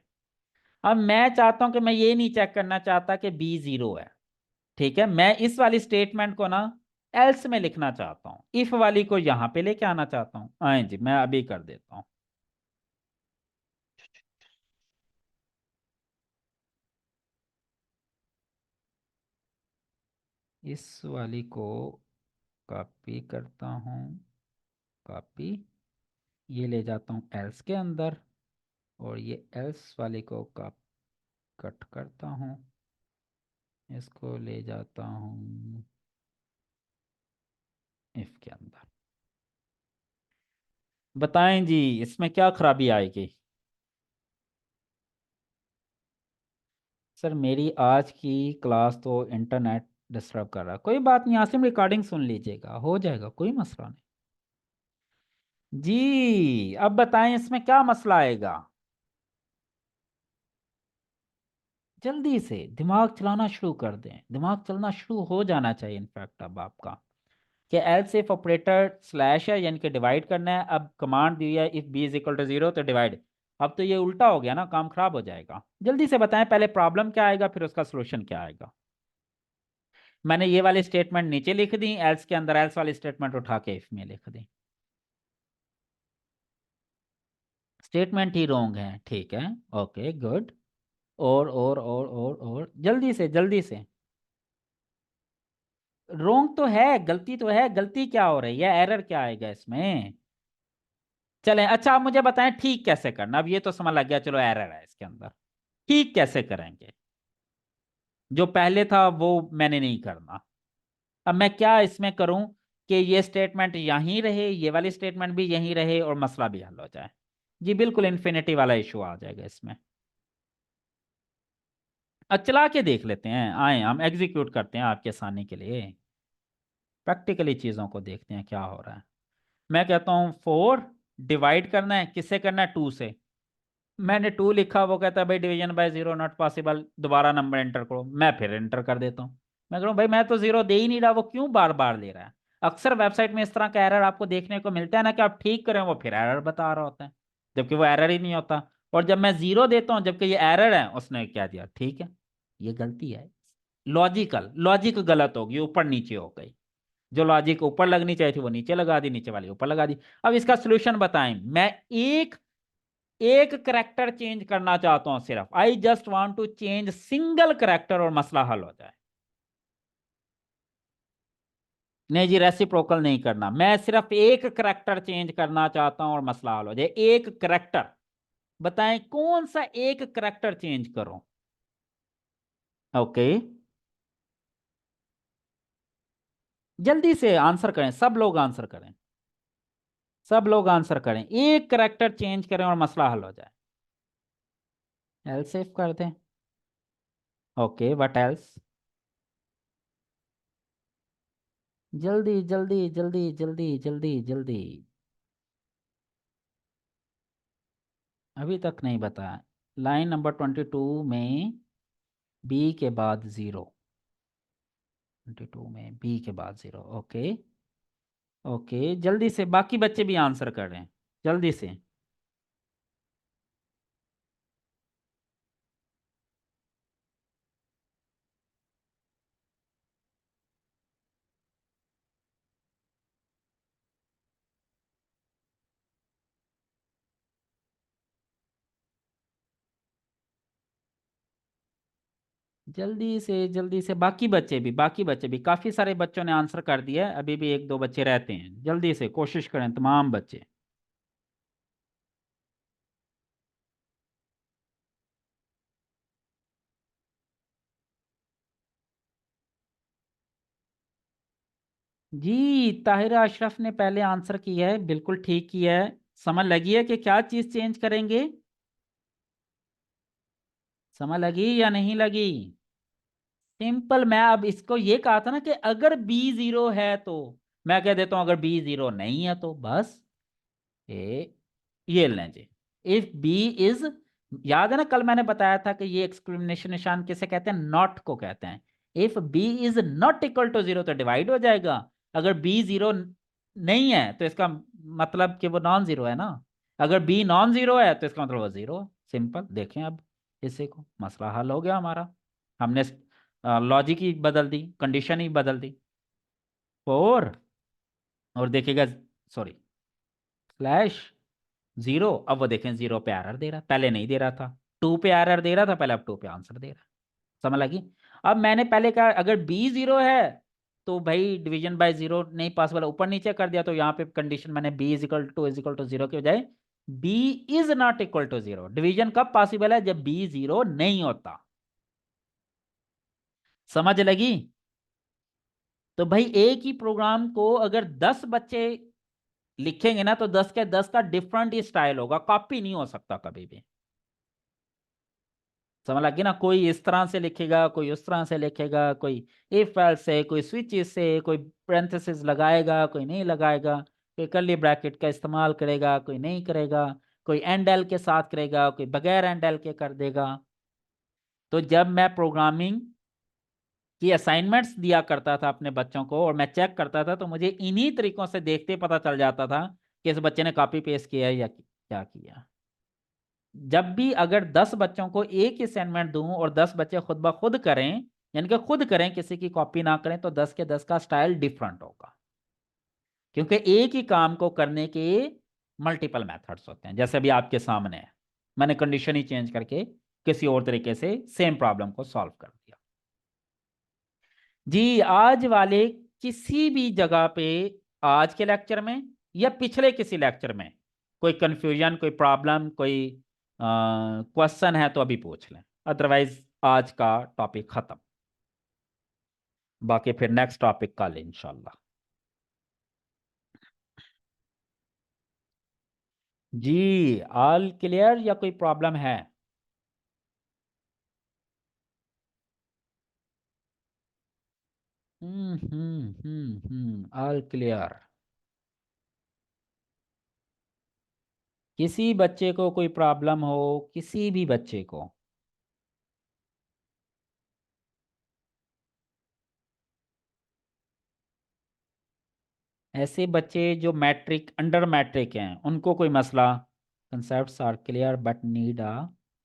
अब मैं चाहता हूं कि मैं ये नहीं चेक करना चाहता कि बी जीरो है, ठीक है? मैं इस वाली स्टेटमेंट को ना एल्स में लिखना चाहता हूं, इफ वाली को यहां पे लेके आना चाहता हूं। आए जी, मैं अभी कर देता हूं। इस वाली को कॉपी करता हूं, कॉपी, ये ले जाता हूं एल्स के अंदर, और ये एल्स वाले को कट करता हूं, इसको ले जाता हूं इफ के अंदर। बताएं जी, इसमें क्या खराबी आएगी? सर मेरी आज की क्लास तो इंटरनेट डिस्टर्ब कर रहा है, कोई बात नहीं, आसिम रिकॉर्डिंग सुन लीजिएगा, हो जाएगा, कोई मसला नहीं। जी अब बताएं इसमें क्या मसला आएगा? जल्दी से दिमाग चलाना शुरू कर दें, दिमाग चलना शुरू हो जाना चाहिए इनफैक्ट अब आपका, कि एल्स इफ ऑपरेटर स्लैश है, यानी कि डिवाइड करना है। अब कमांड दी है if B is equal to zero तो डिवाइड। अब तो ये उल्टा हो गया ना, काम खराब हो जाएगा। जल्दी से बताएं पहले प्रॉब्लम क्या आएगा, फिर उसका सोल्यूशन क्या आएगा। मैंने ये वाली स्टेटमेंट नीचे लिख दी, एल्स के अंदर एल्स वाली स्टेटमेंट उठा के इफ में लिख दी। स्टेटमेंट ही रॉन्ग है, ठीक है, ओके गुड। और जल्दी से। रॉन्ग तो है, गलती तो है, गलती क्या हो रही है, एरर क्या आएगा इसमें? चलें, अच्छा आप मुझे बताएं ठीक कैसे करना। अब ये तो समझ लग गया, चलो एरर है इसके अंदर, ठीक कैसे करेंगे? जो पहले था वो मैंने नहीं करना। अब मैं क्या इसमें करूं कि ये स्टेटमेंट यहीं रहे, ये वाली स्टेटमेंट भी यहीं रहे, और मसला भी हल हो जाए। जी बिल्कुल, इन्फिनिटी वाला इशू आ जाएगा इसमें। अब चला के देख लेते हैं, आए हम एग्जीक्यूट करते हैं आपके आसानी के लिए, प्रैक्टिकली चीज़ों को देखते हैं क्या हो रहा है। मैं कहता हूँ फोर, डिवाइड करना है, किससे करना है? टू से। मैंने टू लिखा, वो कहता है भाई division by zero not possible, दोबारा नंबर एंटर करो। मैं फिर एंटर कर देता हूँ। मैं कह रहा हूँ भाई मैं तो जीरो दे ही नहीं रहा, वो क्यों बार बार ले रहा है? अक्सर वेबसाइट में इस तरह का एरर आपको देखने को मिलता है ना, कि आप ठीक करें वो फिर एरर बता रहा होता है, जबकि वो एरर ही नहीं होता। और जब मैं जीरो देता हूँ जबकि ये एरर है, उसने क्या दिया, ठीक है, ये गलती है। लॉजिक गलत होगी, ऊपर नीचे हो गई। जो लॉजिक ऊपर लगनी चाहिए थी वो नीचे लगा दी, नीचे वाली ऊपर लगा दी। अब इसका सोल्यूशन बताएं। मैं एक एक करेक्टर चेंज करना चाहता हूं, सिर्फ I just want to change single character, और मसला हल हो जाए। नहीं जी, रेसिप्रोकल नहीं करना, मैं सिर्फ एक करेक्टर चेंज करना चाहता हूं और मसला हल हो जाए। एक करेक्टर, बताएं कौन सा एक करेक्टर चेंज करूं? ओके, जल्दी से आंसर करें, सब लोग आंसर करें, सब लोग आंसर करें, एक करेक्टर चेंज करें और मसला हल हो जाए। एल सेव कर दें। Okay, what else? जल्दी जल्दी जल्दी जल्दी जल्दी जल्दी। अभी तक नहीं बताया। लाइन नंबर 22 में बी के बाद जीरो। 22 में बी के बाद जीरो। ओके। ओके, जल्दी से बाकी बच्चे भी आंसर कर रहे हैं, जल्दी से। जल्दी से बाकी बच्चे भी काफी सारे बच्चों ने आंसर कर दिया है, अभी भी एक दो बच्चे रहते हैं, जल्दी से कोशिश करें तमाम बच्चे। जी, ताहिरा अशरफ ने पहले आंसर किया है, बिल्कुल ठीक किया है। समझ लगी है कि क्या चीज चेंज करेंगे? समझ लगी या नहीं लगी? सिंपल, मैं अब इसको ये कहा था ना कि अगर बी जीरो है तो मैं कह देता हूं अगर बी जीरो नहीं है तो बस ये लें जी। इफ बी इज, याद है ना कल मैंने बताया था कि ये एक्सक्लेमेशन निशान किसे कहते हैं? नॉट को कहते हैं। If B is not equal to zero तो डिवाइड हो जाएगा। अगर बी जीरो नहीं है तो इसका मतलब कि वो नॉन जीरो है ना। अगर बी नॉन जीरो है तो इसका मतलब वो जीरो है। सिंपल, देखें अब इसी को, मसला हल हो गया हमारा। हमने लॉजिक ही बदल दी, कंडीशन ही बदल दी। फोर, और देखिएगा, सॉरी, स्लैश जीरो। अब वो देखें जीरो पे एरर दे रहा, पहले नहीं दे रहा था। टू पे एरर दे रहा था पहले, अब टू पे आंसर दे रहा। समझ लगी? अब मैंने पहले कहा अगर बी जीरो है तो भाई डिवीजन बाय जीरो नहीं पॉसिबल, ऊपर नीचे कर दिया, तो यहाँ पे कंडीशन मैंने B is equal to zero के बजाय B is not equal to zero. Division कब पॉसिबल है? जब बी जीरो नहीं होता। समझ लगी? तो भाई एक ही प्रोग्राम को अगर 10 बच्चे लिखेंगे ना तो 10 के 10 का डिफरेंट ही स्टाइल होगा, कॉपी नहीं हो सकता कभी भी। समझ लगी ना? कोई इस तरह से लिखेगा, कोई उस तरह से लिखेगा, कोई इफ एल्स से, कोई स्विच से, कोई पेरेंथेसिस लगाएगा, कोई नहीं लगाएगा, कोई कर्ली ब्रैकेट का इस्तेमाल करेगा, कोई नहीं करेगा, कोई एंड एल के साथ करेगा, कोई बगैर एंड एल के कर देगा। तो जब मैं प्रोग्रामिंग की असाइनमेंट्स दिया करता था अपने बच्चों को और मैं चेक करता था तो मुझे इन्हीं तरीकों से देखते पता चल जाता था कि इस बच्चे ने कॉपी पेस्ट किया है या क्या किया। जब भी अगर 10 बच्चों को एक ही असाइनमेंट दूं और 10 बच्चे खुद ब खुद करें, यानी कि खुद करें, किसी की कॉपी ना करें, तो 10 के 10 का स्टाइल डिफरेंट होगा। क्योंकि एक ही काम को करने के मल्टीपल मेथड्स होते हैं, जैसे अभी आपके सामने है, मैंने कंडीशन ही चेंज करके किसी और तरीके से सेम प्रॉब्लम को सॉल्व कर दिया। जी, आज वाले किसी भी जगह पे, आज के लेक्चर में या पिछले किसी लेक्चर में कोई कंफ्यूजन, कोई प्रॉब्लम, कोई क्वेश्चन है तो अभी पूछ लें, अदरवाइज आज का टॉपिक खत्म। बाकी फिर नेक्स्ट टॉपिक कल इंशाल्लाह। जी, ऑल क्लियर या कोई प्रॉब्लम है? All clear. किसी बच्चे को कोई प्रॉब्लम हो, किसी भी बच्चे को? ऐसे बच्चे जो मैट्रिक, अंडर मैट्रिक हैं, उनको कोई मसला? Concepts are clear but need a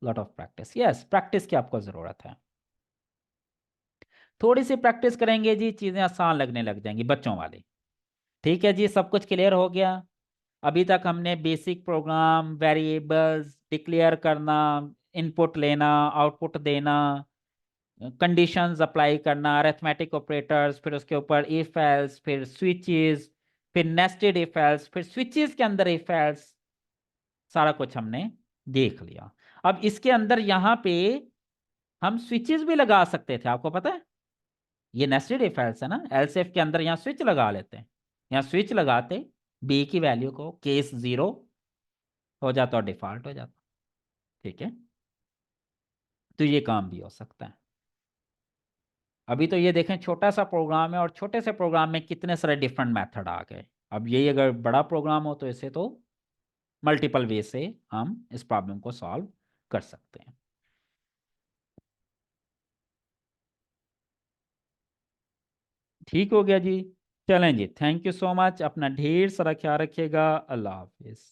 lot of practice. Yes, practice की आपको ज़रूरत है। थोड़ी सी प्रैक्टिस करेंगे जी, चीज़ें आसान लगने लग जाएंगी बच्चों वाली। ठीक है जी, सब कुछ क्लियर हो गया। अभी तक हमने बेसिक प्रोग्राम, वेरिएबल्स डिक्लेयर करना, इनपुट लेना, आउटपुट देना, कंडीशंस अप्लाई करना, अरिथमेटिक ऑपरेटर्स, फिर उसके ऊपर इफ एल्स, फिर स्विचेस, फिर नेस्टेड इफ एल्स, फिर स्विचेस के अंदर इफ एल्स, सारा कुछ हमने देख लिया। अब इसके अंदर यहाँ पे हम स्विचेस भी लगा सकते थे, आपको पता है? ये नेस्टेड इफ एल्स है ना, एल्स इफ के अंदर यहाँ स्विच लगा लेते हैं, यहाँ स्विच लगाते बी की वैल्यू को केस 0 हो जाता और डिफॉल्ट हो जाता। ठीक है, तो ये काम भी हो सकता है। अभी तो ये देखें छोटा सा प्रोग्राम है और छोटे से प्रोग्राम में कितने सारे डिफरेंट मेथड आ गए। अब यही अगर बड़ा प्रोग्राम हो तो इसे तो मल्टीपल वे से हम इस प्रॉब्लम को सॉल्व कर सकते हैं। ठीक हो गया जी। चलें जी, थैंक यू सो मच, अपना ढेर सारा ख्याल रखिएगा। अल्लाह हाफिज।